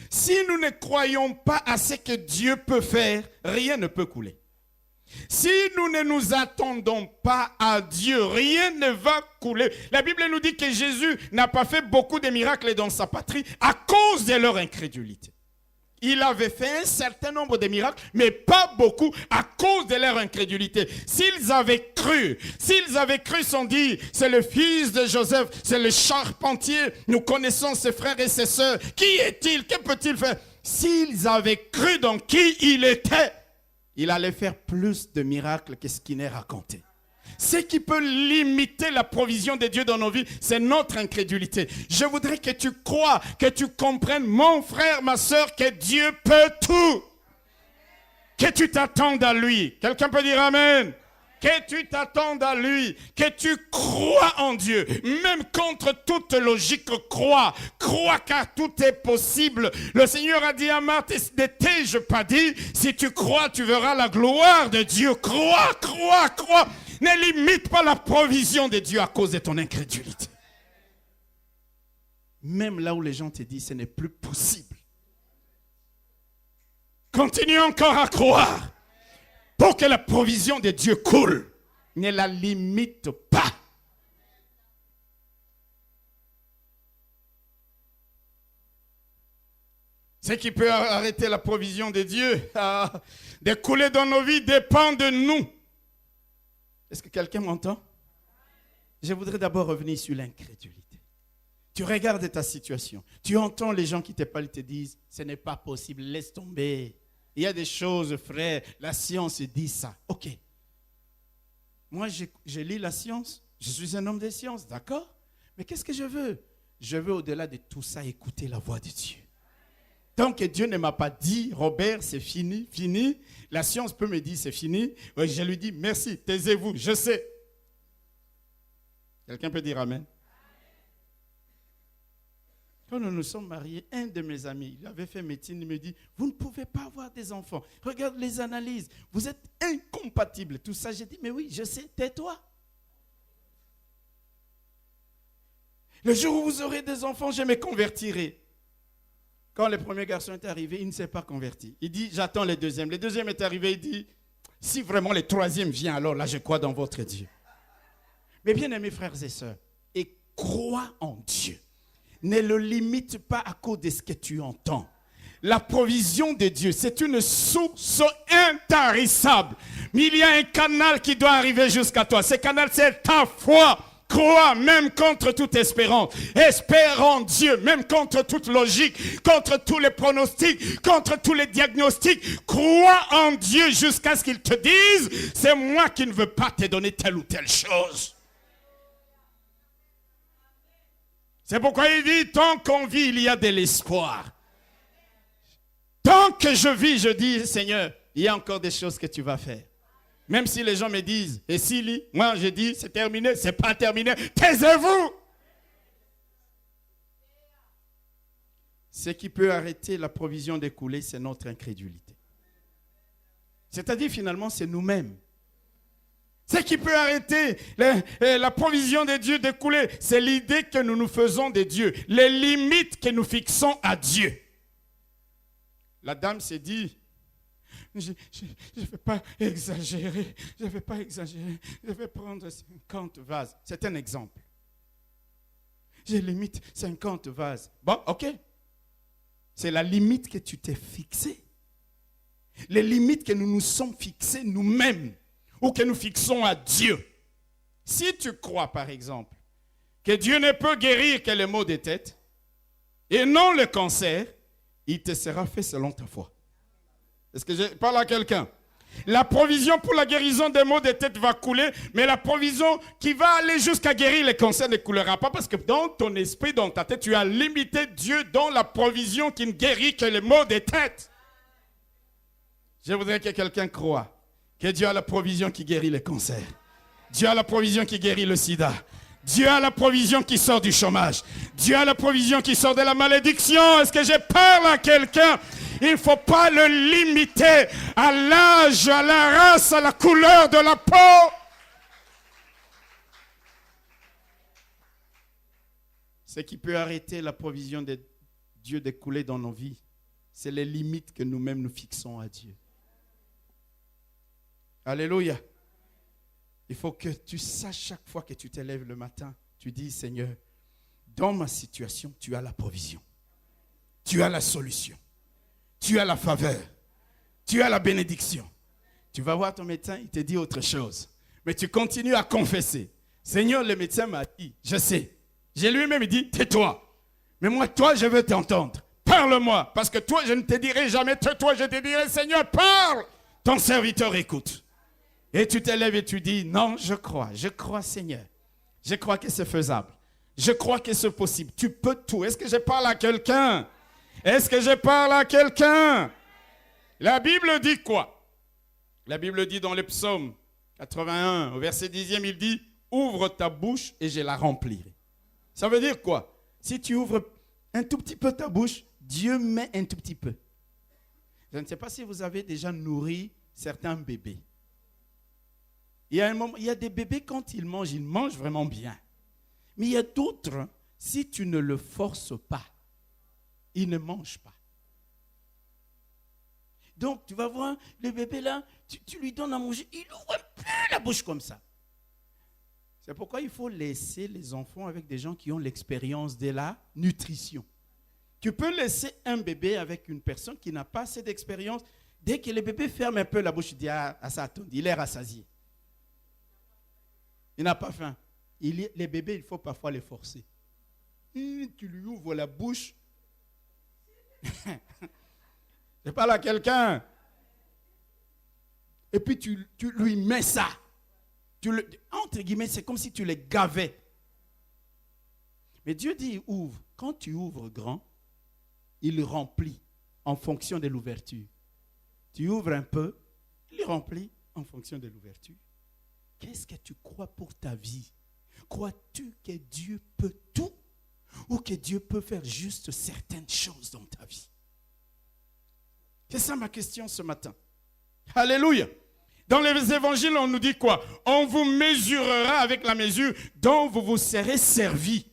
si nous ne croyons pas à ce que Dieu peut faire, rien ne peut couler. Si nous ne nous attendons pas à Dieu, rien ne va couler. La Bible nous dit que Jésus n'a pas fait beaucoup de miracles dans sa patrie à cause de leur incrédulité. Il avait fait un certain nombre de miracles, mais pas beaucoup à cause de leur incrédulité. S'ils avaient cru, sans dire, c'est le fils de Joseph, c'est le charpentier, nous connaissons ses frères et ses sœurs. Qui est-il? Que peut-il faire? s'ils avaient cru dans qui il était, il allait faire plus de miracles que ce qu'il n'est raconté. Ce qui peut limiter la provision de Dieu dans nos vies, c'est notre incrédulité. Je voudrais que tu crois, que tu comprennes, mon frère, ma soeur, que Dieu peut tout. Que tu t'attendes à lui. Quelqu'un peut dire Amen. Que tu t'attendes à lui, que tu crois en Dieu, même contre toute logique, crois car tout est possible. Le Seigneur a dit à Marthe, ne t'ai-je pas dit, si tu crois, tu verras la gloire de Dieu. Crois. Ne limite pas la provision de Dieu à cause de ton incrédulité. Même là où les gens te disent, ce n'est plus possible. Continue encore à croire. Pour que la provision de Dieu coule, ne la limite pas. Ce qui peut arrêter la provision de Dieu de couler dans nos vies dépend de nous. Est-ce que quelqu'un m'entend? Je voudrais d'abord revenir sur l'incrédulité. Tu regardes ta situation. Tu entends les gens qui te parlent te disent, ce n'est pas possible, laisse tomber. Il y a des choses, frère, la science dit ça. Ok. Moi, je lis la science. Je suis un homme de science, d'accord? Mais qu'est-ce que je veux? Je veux, au-delà de tout ça, écouter la voix de Dieu. Tant que Dieu ne m'a pas dit, Robert, c'est fini. La science peut me dire, c'est fini. Je lui dis, merci, taisez-vous, je sais. Quelqu'un peut dire Amen? Quand nous nous sommes mariés, un de mes amis, il avait fait médecine, il me dit, vous ne pouvez pas avoir des enfants. Regarde les analyses, vous êtes incompatibles. Tout ça, j'ai dit, mais oui, je sais, tais-toi. Le jour où vous aurez des enfants, je me convertirai. Quand le premier garçon est arrivé, il ne s'est pas converti. Il dit, j'attends le deuxième. Le deuxième est arrivé, il dit, si vraiment le troisième vient, alors là, je crois dans votre Dieu. Mais bien aimés frères et sœurs, et crois en Dieu. Ne le limite pas à cause de ce que tu entends. La provision de Dieu, c'est une source intarissable. Mais il y a un canal qui doit arriver jusqu'à toi. Ce canal, c'est ta foi. Crois même contre toute espérance. Espère en Dieu, même contre toute logique, contre tous les pronostics, contre tous les diagnostics. Crois en Dieu jusqu'à ce qu'il te dise, c'est moi qui ne veux pas te donner telle ou telle chose. C'est pourquoi il dit, tant qu'on vit, il y a de l'espoir. Tant que je vis, je dis, Seigneur, il y a encore des choses que tu vas faire. Même si les gens me disent, et si, moi je dis, c'est terminé, c'est pas terminé, taisez-vous. Ce qui peut arrêter la provision d'écouler, c'est notre incrédulité. C'est-à-dire, finalement, c'est nous-mêmes. Ce qui peut arrêter la provision de Dieu d'écouler, c'est l'idée que nous nous faisons de Dieu, les limites que nous fixons à Dieu. La dame s'est dit, je ne vais pas exagérer, je vais prendre 50 vases. C'est un exemple. J'ai limite 50 vases. Bon, ok. C'est la limite que tu t'es fixée. Les limites que nous nous sommes fixées nous-mêmes. Ou que nous fixons à Dieu. Si tu crois, par exemple, que Dieu ne peut guérir que les maux de tête, et non le cancer, il te sera fait selon ta foi. Est-ce que je parle à quelqu'un? La provision pour la guérison des maux de tête va couler, mais la provision qui va aller jusqu'à guérir les cancers ne coulera pas, parce que dans ton esprit, dans ta tête, tu as limité Dieu dans la provision qui ne guérit que les maux de tête. Je voudrais que quelqu'un croie que Dieu a la provision qui guérit les cancers. Dieu a la provision qui guérit le sida. Dieu a la provision qui sort du chômage. Dieu a la provision qui sort de la malédiction. Est-ce que je parle à quelqu'un? Il ne faut pas le limiter à l'âge, à la race, à la couleur de la peau. Ce qui peut arrêter la provision de Dieu de couler dans nos vies, c'est les limites que nous-mêmes nous fixons à Dieu. Alléluia. Il faut que tu saches chaque fois que tu te lèves le matin, tu dis, Seigneur, dans ma situation, tu as la provision. Tu as la solution. Tu as la faveur. Tu as la bénédiction. Tu vas voir ton médecin, il te dit autre chose. Mais tu continues à confesser. Seigneur, le médecin m'a dit, je sais. J'ai lui-même dit, tais-toi. Mais moi, toi, je veux t'entendre. parle-moi. Parce que toi, je ne te dirai jamais tais-toi, je te dirai, Seigneur, parle. Ton serviteur écoute. Et tu t'élèves et tu dis, non, je crois, Seigneur. Je crois que c'est faisable. Je crois que c'est possible. Tu peux tout. Est-ce que je parle à quelqu'un? Est-ce que je parle à quelqu'un? La Bible dit quoi? La Bible dit dans le psaume 81, au verset 10e, il dit, ouvre ta bouche et je la remplirai. Ça veut dire quoi? Si tu ouvres un tout petit peu ta bouche, Dieu met un tout petit peu. Je ne sais pas si vous avez déjà nourri certains bébés. Il y a des bébés, quand ils mangent vraiment bien. Mais il y a d'autres, si tu ne le forces pas, ils ne mangent pas. Donc, tu vas voir le bébé là, tu lui donnes à manger, il ouvre un peu la bouche comme ça. C'est pourquoi il faut laisser les enfants avec des gens qui ont l'expérience de la nutrition. Tu peux laisser un bébé avec une personne qui n'a pas assez d'expérience. Dès que le bébé ferme un peu la bouche, il dit ça attend, il est rassasié. Il n'a pas faim. Les bébés, il faut parfois les forcer. Tu lui ouvres la bouche. Je parle à quelqu'un. Et puis tu lui mets ça. Entre guillemets, c'est comme si tu les gavais. Mais Dieu dit ouvre. Quand tu ouvres grand, il remplit en fonction de l'ouverture. Tu ouvres un peu, il remplit en fonction de l'ouverture. Qu'est-ce que tu crois pour ta vie? Crois-tu que Dieu peut tout ou que Dieu peut faire juste certaines choses dans ta vie? C'est ça ma question ce matin. Alléluia. Dans les évangiles, on nous dit quoi? On vous mesurera avec la mesure dont vous vous serez servi.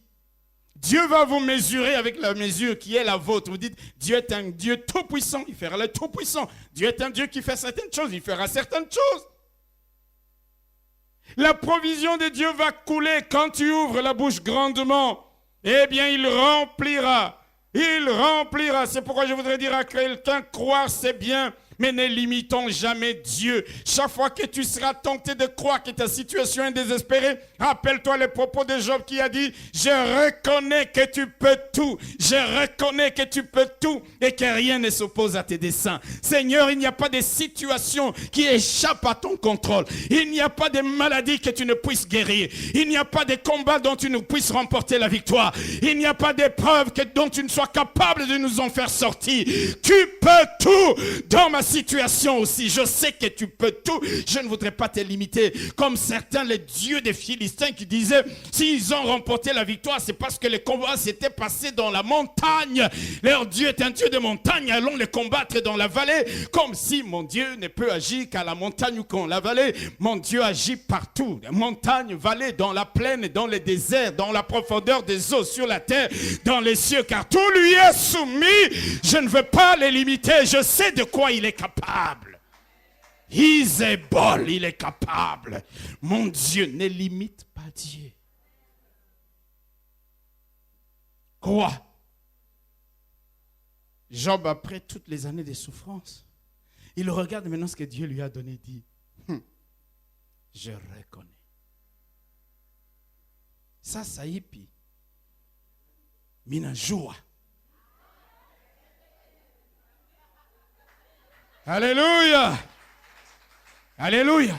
Dieu va vous mesurer avec la mesure qui est la vôtre. Vous dites, Dieu est un Dieu tout-puissant, il fera le tout-puissant. Dieu est un Dieu qui fait certaines choses, il fera certaines choses. La provision de Dieu va couler quand tu ouvres la bouche grandement. Eh bien, il remplira. Il remplira. C'est pourquoi je voudrais dire à quelqu'un, croire c'est bien, mais ne limitons jamais Dieu. Chaque fois que tu seras tenté de croire que ta situation est désespérée, rappelle-toi les propos de Job qui a dit, je reconnais que tu peux tout. Je reconnais que tu peux tout et que rien ne s'oppose à tes desseins. Seigneur, il n'y a pas de situation qui échappe à ton contrôle. Il n'y a pas de maladie que tu ne puisses guérir. Il n'y a pas de combat dont tu ne puisses remporter la victoire. Il n'y a pas d'épreuve dont tu ne sois capable de nous en faire sortir. Tu peux tout dans ma situation aussi. Je sais que tu peux tout. Je ne voudrais pas te limiter. Comme certains, les dieux des Philistins qui disaient, s'ils ont remporté la victoire, c'est parce que les combats s'étaient passés dans la montagne. Leur Dieu est un Dieu de montagne. Allons les combattre dans la vallée. Comme si mon Dieu ne peut agir qu'à la montagne ou qu'en la vallée. Mon Dieu agit partout. Montagne, vallée, dans la plaine, dans les déserts, dans la profondeur des eaux, sur la terre, dans les cieux, car tout lui est soumis. Je ne veux pas les limiter. Je sais de quoi il est capable. Il est capable. Mon Dieu, ne limite pas Dieu. Quoi? Job, après toutes les années de souffrance, il regarde maintenant ce que Dieu lui a donné, dit, je reconnais. Ça y est, puis, mina joie. Alléluia. Alléluia.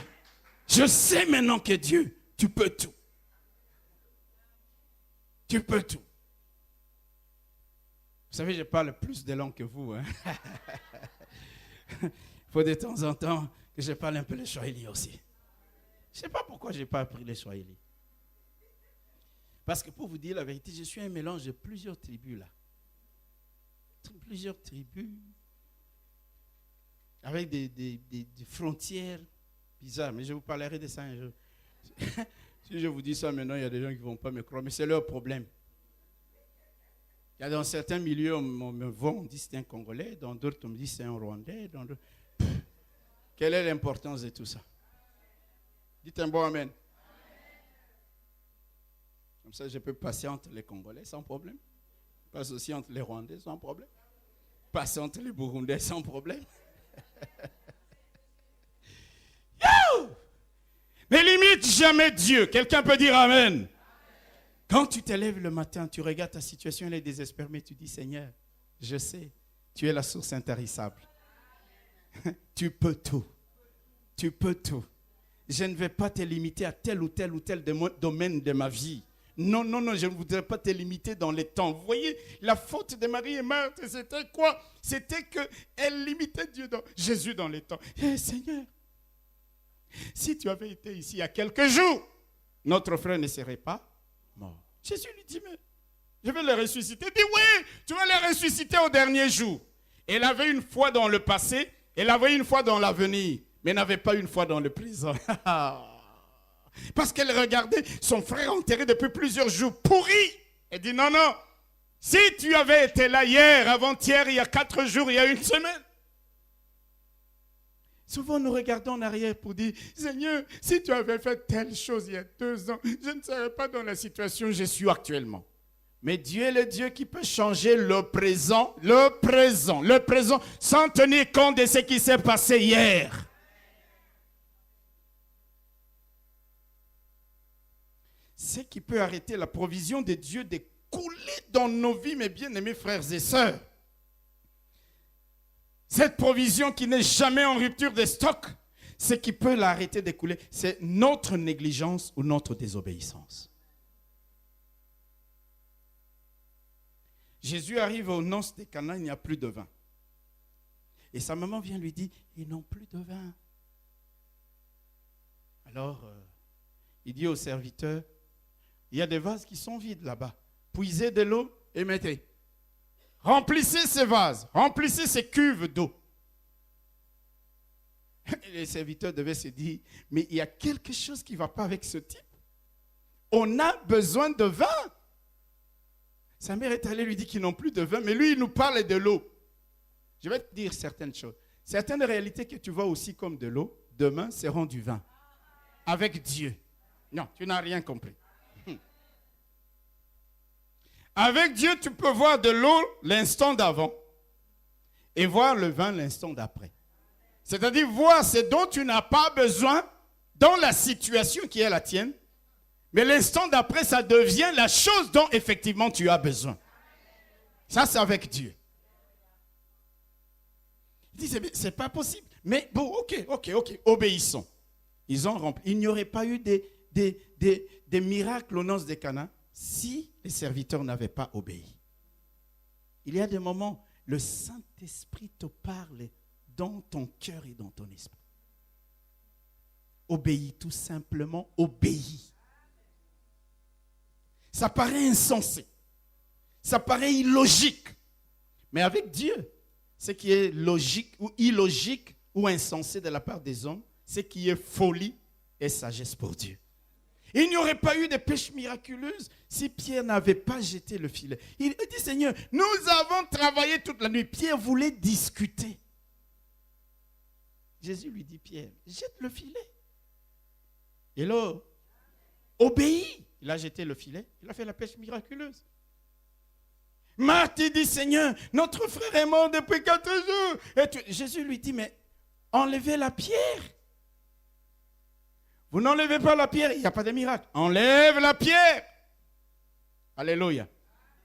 Je sais maintenant que Dieu, tu peux tout. Tu peux tout. Vous savez, je parle plus de langues que vous. Hein? Il faut de temps en temps que je parle un peu le swahili aussi. Je ne sais pas pourquoi je n'ai pas appris le swahili. Parce que pour vous dire la vérité, je suis un mélange de plusieurs tribus là. Plusieurs tribus. Avec des frontières bizarres. Mais je vous parlerai de ça un jour. Si je vous dis ça maintenant, il y a des gens qui ne vont pas me croire. Mais c'est leur problème. Il y a dans certains milieux, on me voit, on dit c'est un Congolais. Dans d'autres, on me dit c'est un Rwandais. Quelle est l'importance de tout ça? Dites un bon amen. Comme ça, je peux passer entre les Congolais sans problème. Passe aussi entre les Rwandais sans problème. Passer entre les Burundais sans problème. Ne limite jamais Dieu. Quelqu'un peut dire amen. Amen. Quand tu te lèves le matin, tu regardes ta situation, elle est désespérée, mais tu dis Seigneur, Je sais, tu es la source intarissable. Tu peux tout. Tu peux tout. Je ne vais pas te limiter à tel ou tel domaine de ma vie. Non, non, non, je ne voudrais pas te limiter dans les temps. Vous voyez, la faute de Marie et Marthe, c'était quoi? C'était qu'elle limitait Jésus dans les temps. Eh, Seigneur, si tu avais été ici il y a quelques jours, notre frère ne serait pas mort. Jésus lui dit, mais je vais le ressusciter. Il dit, oui, tu vas le ressusciter au dernier jour. Elle avait une foi dans le passé, elle avait une foi dans l'avenir, mais n'avait pas une foi dans le présent. Parce qu'elle regardait son frère enterré depuis plusieurs jours, pourri. Elle dit, non, non, si tu avais été là hier, avant-hier, il y a 4 jours, il y a 1 semaine. Souvent, nous regardons en arrière pour dire, Seigneur, si tu avais fait telle chose il y a 2 ans, je ne serais pas dans la situation où je suis actuellement. Mais Dieu est le Dieu qui peut changer le présent, sans tenir compte de ce qui s'est passé hier. Ce qui peut arrêter la provision de Dieu de couler dans nos vies, mes bien-aimés frères et sœurs. Cette provision qui n'est jamais en rupture de stock, ce qui peut l'arrêter de couler, c'est notre négligence ou notre désobéissance. Jésus arrive aux noces de Cana, il n'y a plus de vin. Et sa maman vient lui dire, ils n'ont plus de vin. Alors, il dit au serviteur, il y a des vases qui sont vides là-bas. Puisez de l'eau et mettez. Remplissez ces vases, remplissez ces cuves d'eau. Et les serviteurs devaient se dire, mais il y a quelque chose qui ne va pas avec ce type. On a besoin de vin. Sa mère est allée lui dire qu'ils n'ont plus de vin, mais lui, il nous parle de l'eau. Je vais te dire certaines choses. Certaines réalités que tu vois aussi comme de l'eau, demain seront du vin. Avec Dieu. Non, tu n'as rien compris. Avec Dieu, tu peux voir de l'eau l'instant d'avant et voir le vin l'instant d'après. C'est-à-dire voir ce dont tu n'as pas besoin dans la situation qui est la tienne, mais l'instant d'après, ça devient la chose dont effectivement tu as besoin. Ça, c'est avec Dieu. Il dit, c'est pas possible. Mais bon, ok, obéissons. Ils ont rempli. Il n'y aurait pas eu des miracles aux noces de Cana si les serviteurs n'avaient pas obéi. Il y a des moments, le Saint-Esprit te parle dans ton cœur et dans ton esprit. Obéis, tout simplement, obéis. Ça paraît insensé. Ça paraît illogique. Mais avec Dieu, ce qui est logique ou illogique ou insensé de la part des hommes, ce qui est folie et sagesse pour Dieu. Il n'y aurait pas eu de pêche miraculeuse si Pierre n'avait pas jeté le filet. Il dit, Seigneur, nous avons travaillé toute la nuit. Pierre voulait discuter. Jésus lui dit, Pierre, jette le filet. Et là, obéis. Il a jeté le filet. Il a fait la pêche miraculeuse. Marthe dit, Seigneur, notre frère est mort depuis 4 jours. Et Jésus lui dit, mais enlevez la pierre. Vous n'enlevez pas la pierre, il n'y a pas de miracle. Enlève la pierre. Alléluia.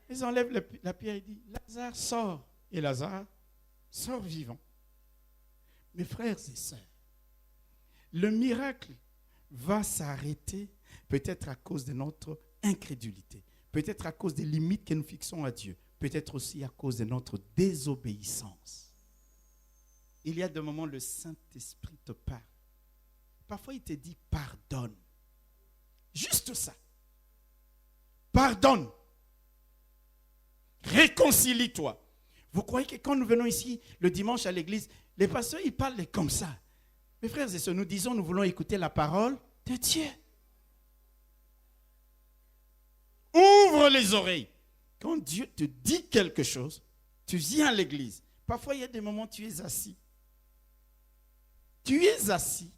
Ils enlèvent la pierre et disent, Lazare sort. Et Lazare sort vivant. Mes frères et sœurs, le miracle va s'arrêter peut-être à cause de notre incrédulité, peut-être à cause des limites que nous fixons à Dieu, peut-être aussi à cause de notre désobéissance. Il y a des moments où le Saint-Esprit te parle. Parfois, il te dit pardonne. Juste ça. Pardonne. Réconcilie-toi. Vous croyez que quand nous venons ici le dimanche à l'église, les pasteurs, ils parlent comme ça. Mes frères et sœurs, nous disons, nous voulons écouter la parole de Dieu. Ouvre les oreilles. Quand Dieu te dit quelque chose, tu viens à l'église. Parfois, il y a des moments où tu es assis. Tu es assis.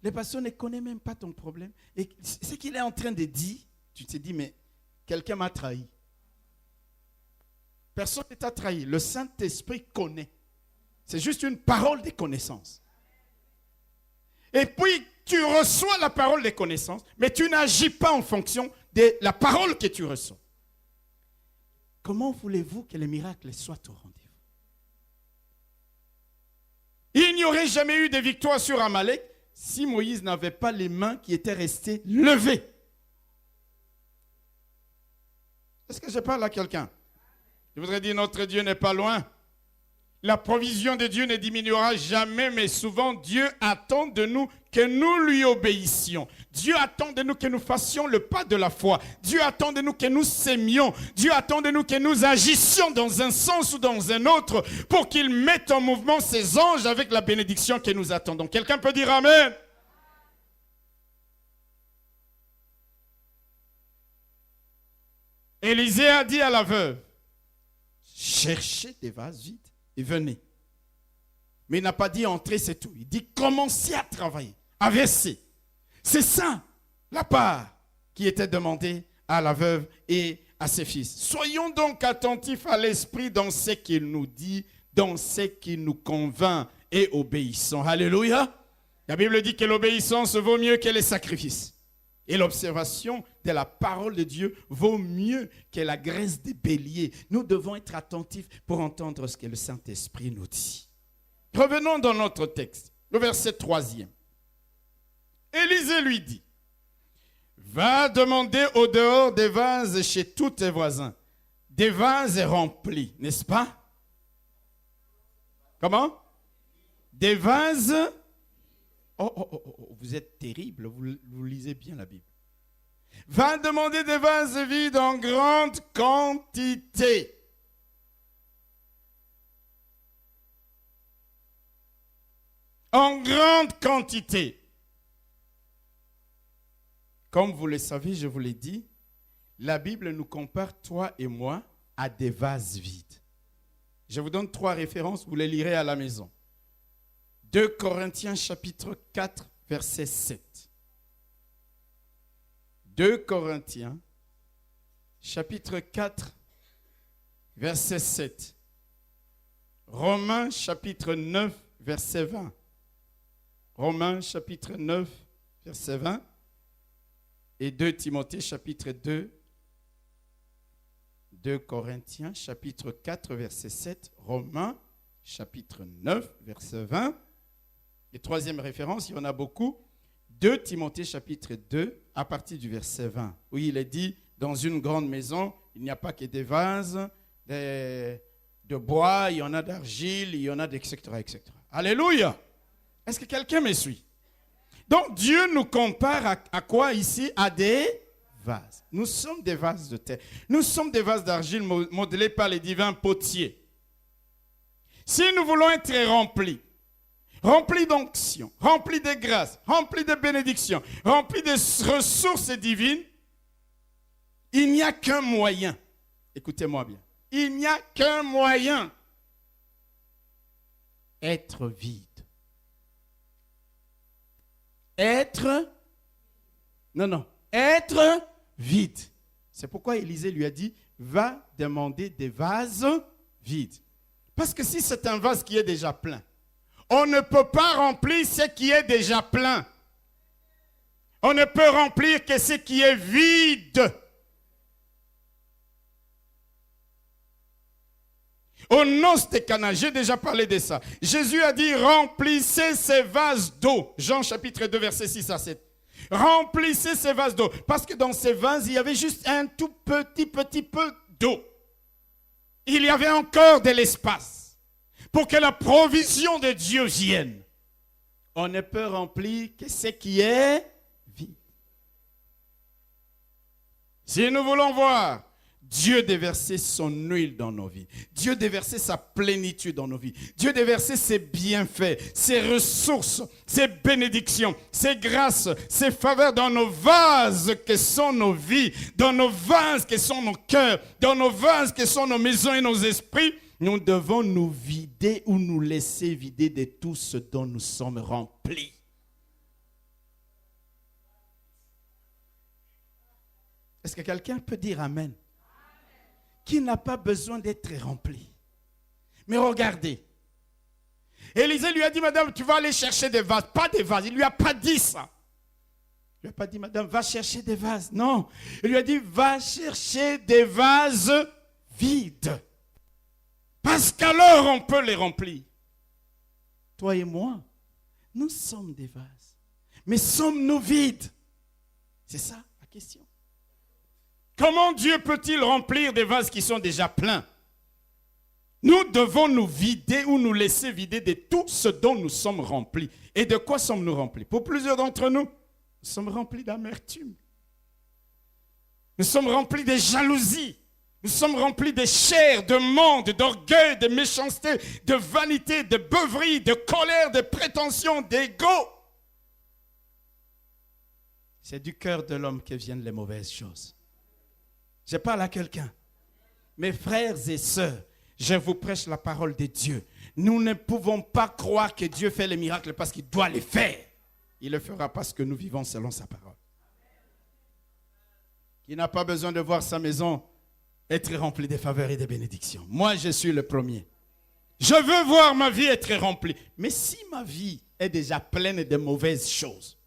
Les pasteurs ne connaissent même pas ton problème. Et ce qu'il est en train de dire, tu te dis, mais quelqu'un m'a trahi. Personne ne t'a trahi. Le Saint-Esprit connaît. C'est juste une parole de connaissance. Et puis, tu reçois la parole de connaissance, mais tu n'agis pas en fonction de la parole que tu reçois. comment voulez-vous que les miracles soient au rendez-vous? Il n'y aurait jamais eu de victoire sur Amalek si Moïse n'avait pas les mains qui étaient restées levées. Est-ce que je parle à quelqu'un? Je voudrais dire, notre Dieu n'est pas loin. La provision de Dieu ne diminuera jamais, mais souvent Dieu attend de nous que nous lui obéissions. Dieu attend de nous que nous fassions le pas de la foi. Dieu attend de nous que nous sémions. Dieu attend de nous que nous agissions dans un sens ou dans un autre pour qu'il mette en mouvement ses anges avec la bénédiction que nous attendons. Quelqu'un peut dire Amen? Élisée a dit à la veuve, cherchez des vases vides et venez. Mais il n'a pas dit entrer, c'est tout. Il dit commencez à travailler, à verser. C'est ça la part qui était demandée à la veuve et à ses fils. Soyons donc attentifs à l'Esprit dans ce qu'il nous dit, dans ce qui nous convainc et obéissons. Alléluia. La Bible dit que l'obéissance vaut mieux que les sacrifices. Et l'observation de la parole de Dieu vaut mieux que la graisse des béliers. Nous devons être attentifs pour entendre ce que le Saint-Esprit nous dit. Revenons dans notre texte, le verset 3e. Élisée lui dit, va demander au dehors des vases chez tous tes voisins, des vases remplis, n'est-ce pas? Comment? Des vases. Oh, vous êtes terrible, vous lisez bien la Bible. Va demander des vases vides en grande quantité. En grande quantité. Comme vous le savez, je vous l'ai dit, la Bible nous compare, toi et moi, à des vases vides. Je vous donne 3 références, vous les lirez à la maison. 2 Corinthiens chapitre 4, verset 7. 2 Corinthiens chapitre 4, verset 7. Romains chapitre 9, verset 20. Romains chapitre 9, verset 20. Et 2 Timothée chapitre 2. 2 Corinthiens chapitre 4, verset 7. Romains chapitre 9, verset 20. Et 3e référence, il y en a beaucoup. 2 Timothée chapitre 2, à partir du verset 20, où il est dit, dans une grande maison, il n'y a pas que des vases, de bois, il y en a d'argile, il y en a d'etc., etc. Alléluia! Est-ce que quelqu'un me suit? Donc Dieu nous compare à quoi ici? À des vases. Nous sommes des vases de terre. Nous sommes des vases d'argile modelés par les divins potiers. Si nous voulons être remplis d'onction, remplis de grâce, remplis de bénédictions, remplis de ressources divines, il n'y a qu'un moyen. Écoutez-moi bien. Il n'y a qu'un moyen. Être vide. Être vide. C'est pourquoi Élisée lui a dit, va demander des vases vides. Parce que si c'est un vase qui est déjà plein, on ne peut pas remplir ce qui est déjà plein. On ne peut remplir que ce qui est vide. Au noces de Cana, j'ai déjà parlé de ça. Jésus a dit, remplissez ces vases d'eau. Jean chapitre 2, verset 6 à 7. Remplissez ces vases d'eau. Parce que dans ces vases, il y avait juste un tout petit peu d'eau. Il y avait encore de l'espace pour que la provision de Dieu vienne. On ne peut remplir que ce qui est vide. Si nous voulons voir Dieu déverser son huile dans nos vies, Dieu déverser sa plénitude dans nos vies, Dieu déverser ses bienfaits, ses ressources, ses bénédictions, ses grâces, ses faveurs dans nos vases que sont nos vies, dans nos vases que sont nos cœurs, dans nos vases que sont nos maisons et nos esprits, nous devons nous vider ou nous laisser vider de tout ce dont nous sommes remplis. Est-ce que quelqu'un peut dire Amen? Qui n'a pas besoin d'être rempli. Mais regardez. Élisée lui a dit, madame, tu vas aller chercher des vases. Pas des vases. Il ne lui a pas dit ça. Il ne lui a pas dit, madame, va chercher des vases. Non. Il lui a dit, va chercher des vases vides. Parce qu'alors on peut les remplir. Toi et moi, nous sommes des vases. Mais sommes-nous vides? C'est ça la question. Comment Dieu peut-il remplir des vases qui sont déjà pleins? Nous devons nous vider ou nous laisser vider de tout ce dont nous sommes remplis. Et de quoi sommes-nous remplis? Pour plusieurs d'entre nous, nous sommes remplis d'amertume. Nous sommes remplis de jalousie. Nous sommes remplis de chair, de monde, d'orgueil, de méchanceté, de vanité, de beuverie, de colère, de prétention, d'ego. C'est du cœur de l'homme que viennent les mauvaises choses. Je parle à quelqu'un. Mes frères et sœurs, je vous prêche la parole de Dieu. Nous ne pouvons pas croire que Dieu fait les miracles parce qu'il doit les faire. Il le fera parce que nous vivons selon sa parole. Qui n'a pas besoin de voir sa maison être remplie de faveurs et de bénédictions. Moi, je suis le premier. Je veux voir ma vie être remplie. Mais si ma vie est déjà pleine de mauvaises choses,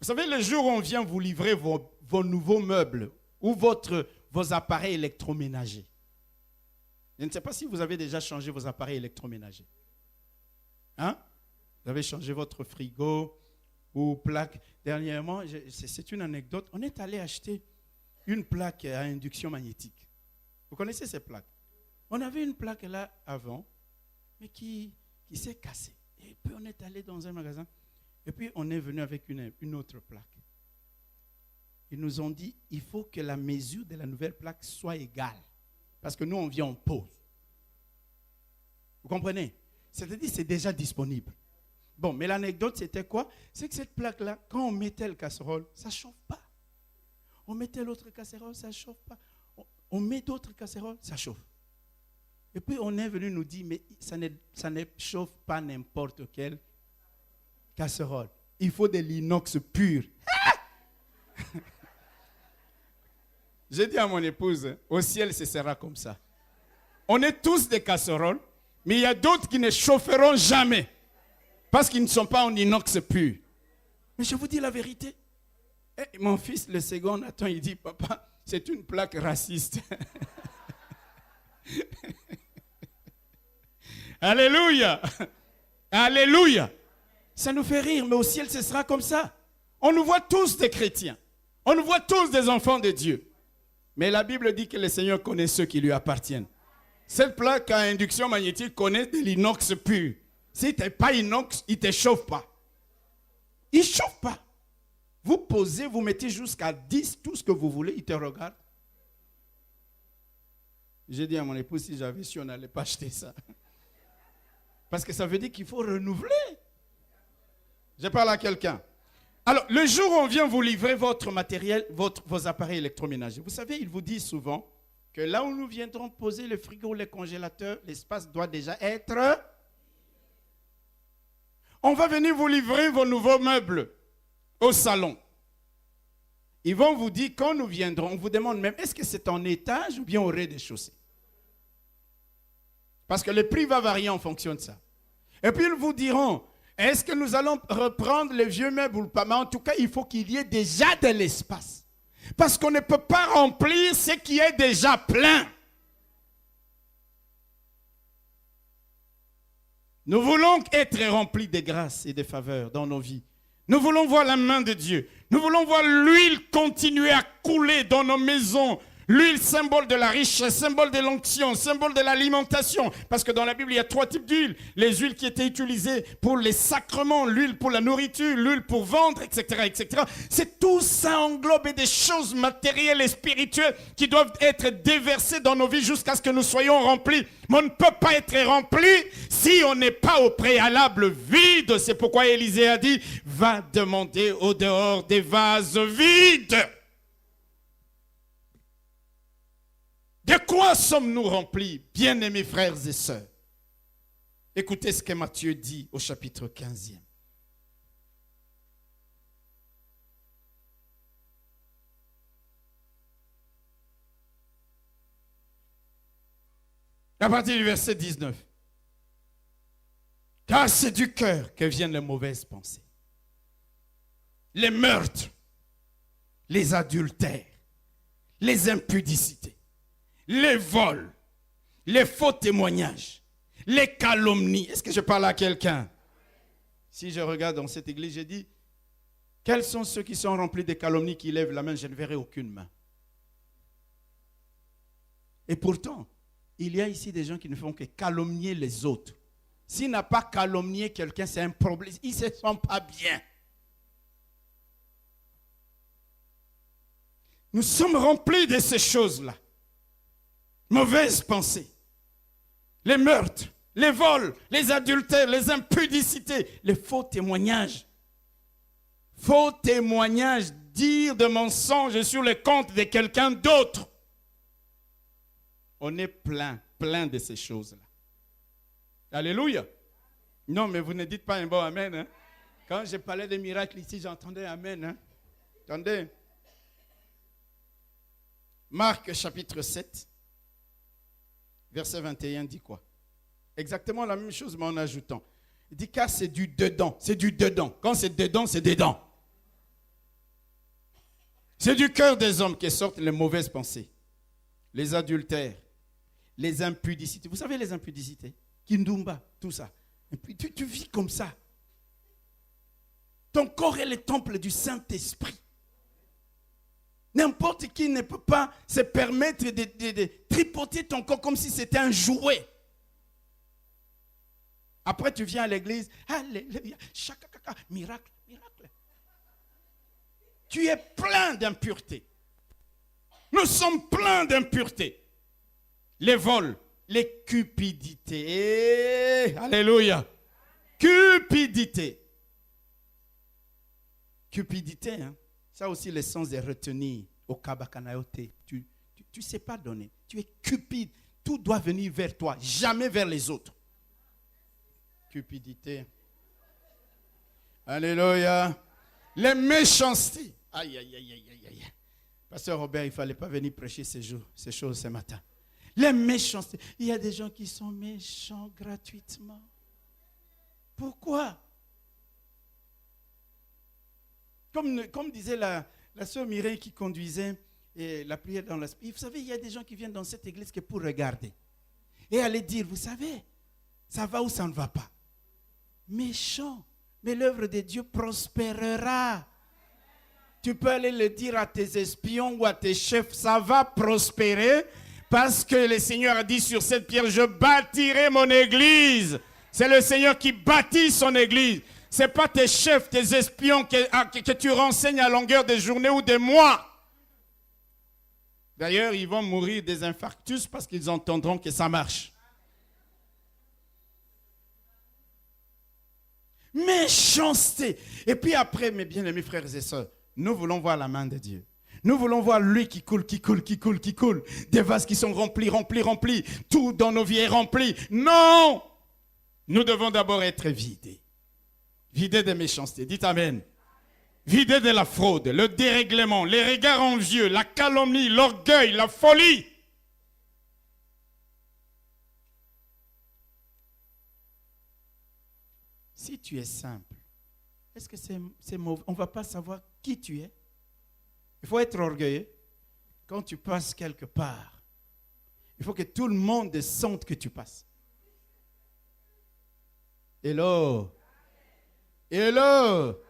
vous savez, le jour où on vient vous livrer vos nouveaux meubles ou vos appareils électroménagers, je ne sais pas si vous avez déjà changé vos appareils électroménagers. Hein? Vous avez changé votre frigo ou plaque. Dernièrement, c'est une anecdote, on est allé acheter une plaque à induction magnétique. Vous connaissez ces plaques? On avait une plaque là avant, mais qui s'est cassée. Et puis on est allé dans un magasin, et puis on est venu avec une autre plaque. Ils nous ont dit, il faut que la mesure de la nouvelle plaque soit égale. Parce que nous, on vient en pause. Vous comprenez? C'est-à-dire, c'est déjà disponible. Bon, mais l'anecdote, c'était quoi? C'est que cette plaque-là, quand on mettait le casserole, ça ne chauffe pas. On mettait l'autre casserole, ça ne chauffe pas. On met d'autres casseroles, ça chauffe. Et puis, on est venu nous dire, mais ça ne chauffe pas n'importe quelle casserole. Il faut de l'inox pur. J'ai dit à mon épouse, au ciel, ce sera comme ça. On est tous des casseroles, mais il y a d'autres qui ne chaufferont jamais parce qu'ils ne sont pas en inox pur. Mais je vous dis la vérité. Et mon fils, le second, attend, il dit, papa, c'est une plaque raciste. Alléluia. Alléluia. Ça nous fait rire, mais au ciel, ce sera comme ça. On nous voit tous des chrétiens. On nous voit tous des enfants de Dieu. Mais la Bible dit que le Seigneur connaît ceux qui lui appartiennent. Cette plaque à induction magnétique connaît de l'inox pur. Si tu n'es pas inox, il ne te chauffe pas. Il ne chauffe pas. Vous posez, vous mettez jusqu'à 10, tout ce que vous voulez, il te regarde. J'ai dit à mon épouse, si j'avais su, on n'allait pas acheter ça. Parce que ça veut dire qu'il faut renouveler. Je parle à quelqu'un. Alors, le jour où on vient vous livrer votre matériel, vos appareils électroménagers, vous savez, ils vous disent souvent que là où nous viendrons poser le frigo, le congélateur, l'espace doit déjà être... On va venir vous livrer vos nouveaux meubles au salon. Ils vont vous dire, quand nous viendrons, on vous demande même, est-ce que c'est en étage ou bien au rez-de-chaussée? Parce que le prix va varier en fonction de ça. Et puis ils vous diront, est-ce que nous allons reprendre les vieux meubles ou pas? Mais en tout cas, il faut qu'il y ait déjà de l'espace. Parce qu'on ne peut pas remplir ce qui est déjà plein. Nous voulons être remplis de grâce et de faveurs dans nos vies. Nous voulons voir la main de Dieu. Nous voulons voir l'huile continuer à couler dans nos maisons. L'huile, symbole de la richesse, symbole de l'onction, symbole de l'alimentation. Parce que dans la Bible, il y a 3 types d'huile. Les huiles qui étaient utilisées pour les sacrements, l'huile pour la nourriture, l'huile pour vendre, etc., etc. C'est tout ça englobe des choses matérielles et spirituelles qui doivent être déversées dans nos vies jusqu'à ce que nous soyons remplis. Mais on ne peut pas être rempli si on n'est pas au préalable vide. C'est pourquoi Élisée a dit, va demander au dehors des vases vides. De quoi sommes-nous remplis, bien-aimés frères et sœurs? Écoutez ce que Matthieu dit au chapitre 15e. À partir du verset 19. Car c'est du cœur que viennent les mauvaises pensées, les meurtres, les adultères, les impudicités, les vols, les faux témoignages, les calomnies. Est-ce que je parle à quelqu'un? Si je regarde dans cette église, je dis, quels sont ceux qui sont remplis de calomnies qui lèvent la main? Je ne verrai aucune main. Et pourtant, il y a ici des gens qui ne font que calomnier les autres. S'il n'a pas calomnié quelqu'un, c'est un problème. Il ne se sent pas bien. Nous sommes remplis de ces choses-là. Mauvaises pensées. Les meurtres, les vols, les adultères, les impudicités, les faux témoignages. Faux témoignages, dire de mensonges sur le compte de quelqu'un d'autre. On est plein de ces choses-là. Alléluia. Non, mais vous ne dites pas un bon amen. Hein? Quand je parlais des miracles ici, j'entendais amen. Hein? Attendez. Marc chapitre 7, verset 21 dit quoi? Exactement la même chose, mais en ajoutant. Il dit car c'est du dedans. C'est du dedans. Quand c'est dedans, c'est dedans. C'est du cœur des hommes qui sortent les mauvaises pensées, les adultères, les impudicités. Vous savez les impudicités? Kindumba, tout ça. Et puis tu vis comme ça. Ton corps est le temple du Saint-Esprit. N'importe qui ne peut pas se permettre de tripoter ton corps comme si c'était un jouet. Après, tu viens à l'église. Alléluia. Chakakaka. Miracle, miracle. Tu es plein d'impureté. Nous sommes pleins d'impureté. Les vols, les cupidités. Alléluia. Cupidité. Cupidité, hein. Ça aussi, le sens de retenir au kabakanayote. Tu ne sais pas donner. Tu es cupide. Tout doit venir vers toi, jamais vers les autres. Cupidité. Alléluia. Les méchancetés. Aïe, aïe, aïe, aïe, aïe. Pasteur Robert, il ne fallait pas venir prêcher ces choses ce matin. Les méchancetés. Il y a des gens qui sont méchants gratuitement. Pourquoi? Comme disait la sœur Mireille qui conduisait la prière dans l'esprit. Vous savez, il y a des gens qui viennent dans cette église que pour regarder. Et aller dire, vous savez, ça va ou ça ne va pas. Méchant. Mais l'œuvre de Dieu prospérera. Tu peux aller le dire à tes espions ou à tes chefs, ça va prospérer parce que le Seigneur a dit sur cette pierre, je bâtirai mon église. C'est le Seigneur qui bâtit son église. Ce n'est pas tes chefs, tes espions que tu renseignes à longueur de journée ou de mois. D'ailleurs, ils vont mourir des infarctus parce qu'ils entendront que ça marche. Méchanceté. Et puis après, mes bien-aimés frères et sœurs, nous voulons voir la main de Dieu. Nous voulons voir lui qui coule, qui coule, qui coule, qui coule. Des vases qui sont remplis, remplis, remplis. Tout dans nos vies est rempli. Non! Nous devons d'abord être vidés. Vidés de méchanceté. Dites amen. Vidés de la fraude, le dérèglement, les regards envieux, la calomnie, l'orgueil, la folie. Si tu es simple, est-ce que c'est mauvais? On ne va pas savoir qui tu es. Il faut être orgueilleux. Quand tu passes quelque part, il faut que tout le monde sente que tu passes. Hello. Hello.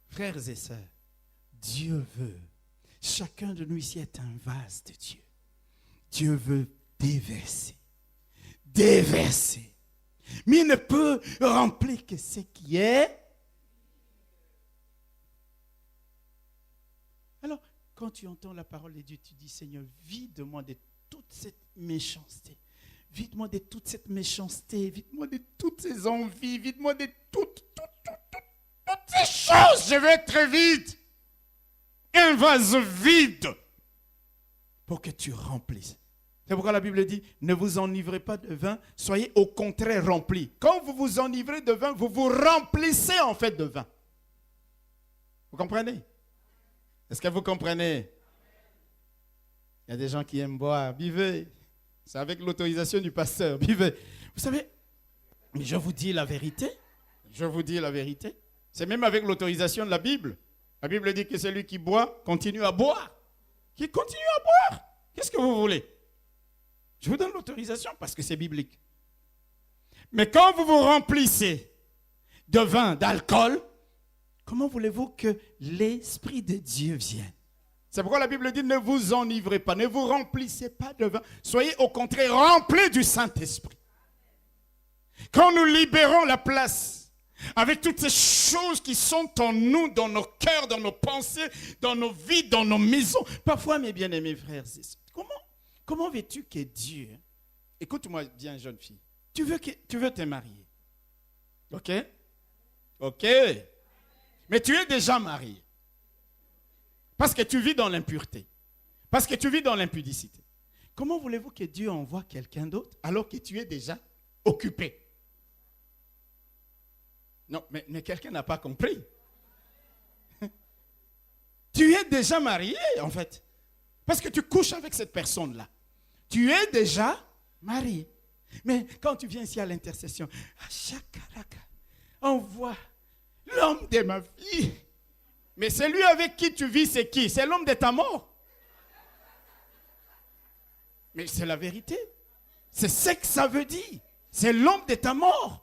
Frères et sœurs, Dieu veut. Chacun de nous ici est un vase de Dieu. Dieu veut déverser. Déverser. Mais il ne peut remplir que ce qui est. Alors, quand tu entends la parole de Dieu, tu dis, Seigneur, vide-moi de toute cette méchanceté. Vide-moi de toute cette méchanceté. Vide-moi de toutes ces envies. Vide-moi de toutes ces choses. Je veux être vide. Un vase vide. Pour que tu remplisses. C'est pourquoi la Bible dit, ne vous enivrez pas de vin, soyez au contraire remplis. Quand vous vous enivrez de vin, vous vous remplissez en fait de vin. Vous comprenez? Est-ce que vous comprenez? Il y a des gens qui aiment boire. Buvez. C'est avec l'autorisation du pasteur. Buvez. Vous savez, mais je vous dis la vérité. Je vous dis la vérité. C'est même avec l'autorisation de la Bible. La Bible dit que celui qui boit continue à boire. Qui continue à boire. Qu'est-ce que vous voulez? Je vous donne l'autorisation parce que c'est biblique. Mais quand vous vous remplissez de vin, d'alcool, comment voulez-vous que l'Esprit de Dieu vienne? C'est pourquoi la Bible dit ne vous enivrez pas, ne vous remplissez pas de vin. Soyez au contraire remplis du Saint-Esprit. Quand nous libérons la place avec toutes ces choses qui sont en nous, dans nos cœurs, dans nos pensées, dans nos vies, dans nos maisons. Parfois, mes bien-aimés frères et sœurs, comment veux-tu que Dieu, écoute-moi bien jeune fille, tu veux te marier. Ok? Ok. Mais tu es déjà marié. Parce que tu vis dans l'impureté. Parce que tu vis dans l'impudicité. Comment voulez-vous que Dieu envoie quelqu'un d'autre alors que tu es déjà occupé? Non, mais quelqu'un n'a pas compris. Tu es déjà marié, en fait. Parce que tu couches avec cette personne-là. Tu es déjà marié. Mais quand tu viens ici à l'intercession, on voit l'homme de ma vie. Mais celui avec qui tu vis, c'est qui? C'est l'homme de ta mort. Mais c'est la vérité. C'est ce que ça veut dire. C'est l'homme de ta mort.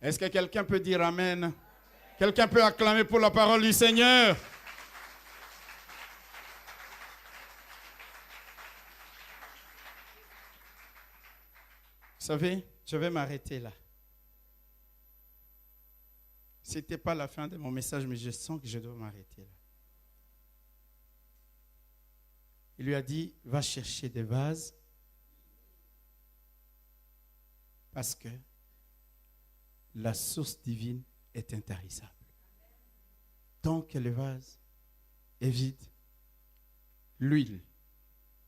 Est-ce que quelqu'un peut dire Amen? Quelqu'un peut acclamer pour la parole du Seigneur? Vous savez, je vais m'arrêter là. Ce n'était pas la fin de mon message, mais je sens que je dois m'arrêter là. Il lui a dit, va chercher des vases parce que la source divine est intarissable. Tant que le vase est vide, l'huile,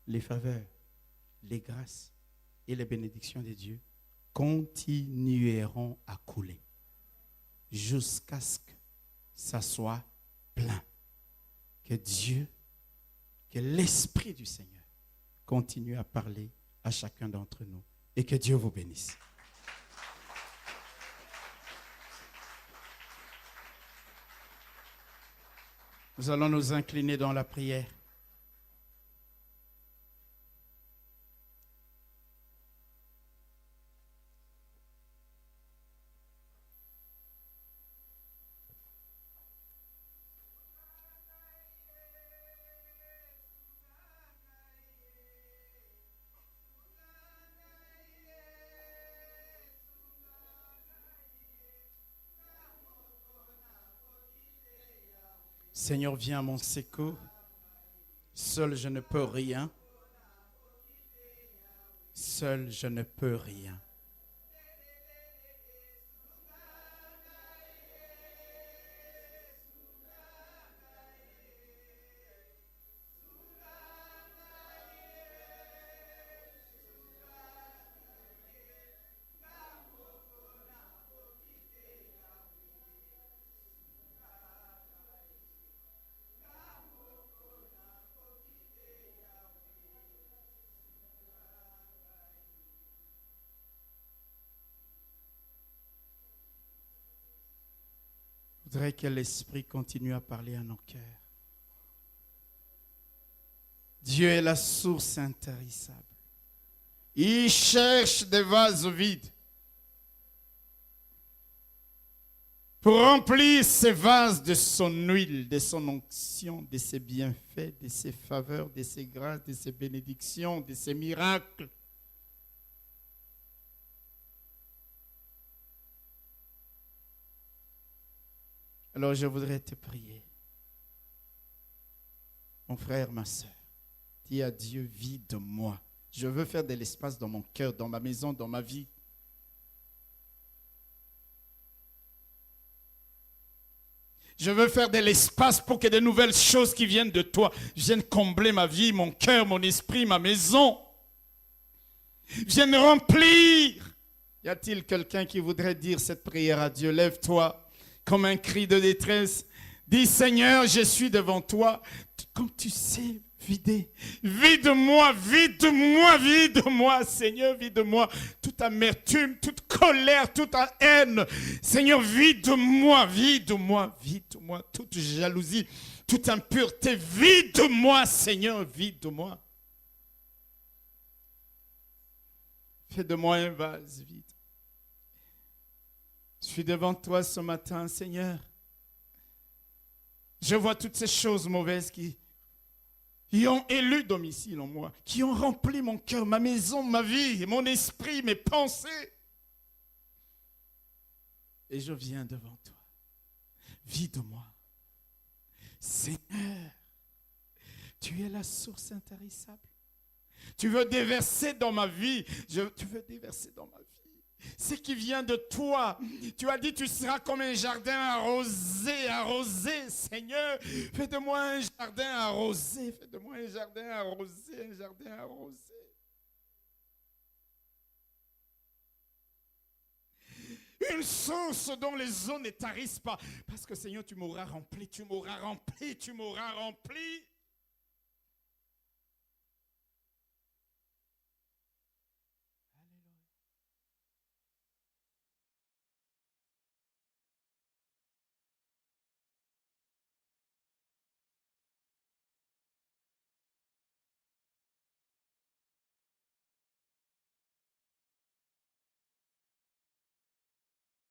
les faveurs, les grâces et les bénédictions de Dieu continueront à couler jusqu'à ce que ça soit plein. Que Dieu, que l'Esprit du Seigneur continue à parler à chacun d'entre nous et que Dieu vous bénisse. Nous allons nous incliner dans la prière. Seigneur, viens à mon secours. Seul je ne peux rien. Seul je ne peux rien. Je voudrais que l'Esprit continue à parler à nos cœurs. Dieu est la source intarissable. Il cherche des vases vides pour remplir ces vases de son huile, de son onction, de ses bienfaits, de ses faveurs, de ses grâces, de ses bénédictions, de ses miracles. Alors je voudrais te prier. Mon frère, ma soeur, dis à Dieu, vide-moi. Je veux faire de l'espace dans mon cœur, dans ma maison, dans ma vie. Je veux faire de l'espace pour que de nouvelles choses qui viennent de toi viennent combler ma vie, mon cœur, mon esprit, ma maison. Viennent remplir. Y a-t-il quelqu'un qui voudrait dire cette prière à Dieu? Lève-toi. Comme un cri de détresse, dis Seigneur, je suis devant toi. Comme tu sais Videz, vide-moi, vide-moi, vide-moi, Seigneur, vide-moi. Toute amertume, toute colère, toute haine. Seigneur, vide-moi, vide-moi, vide-moi. Toute jalousie, toute impureté, vide-moi, Seigneur, vide-moi. Fais de moi un vase vide. Je suis devant toi ce matin, Seigneur. Je vois toutes ces choses mauvaises qui ont élu domicile en moi, qui ont rempli mon cœur, ma maison, ma vie, mon esprit, mes pensées. Et je viens devant toi. Vide-moi. Seigneur, tu es la source intarissable. Tu veux déverser dans ma vie. Tu veux déverser dans ma vie. Ce qui vient de toi. Tu as dit tu seras comme un jardin arrosé, arrosé, Seigneur. Fais de moi un jardin arrosé. Fais de moi un jardin arrosé, un jardin arrosé. Une source dont les eaux ne tarissent pas. Parce que Seigneur, tu m'auras rempli, tu m'auras rempli, tu m'auras rempli.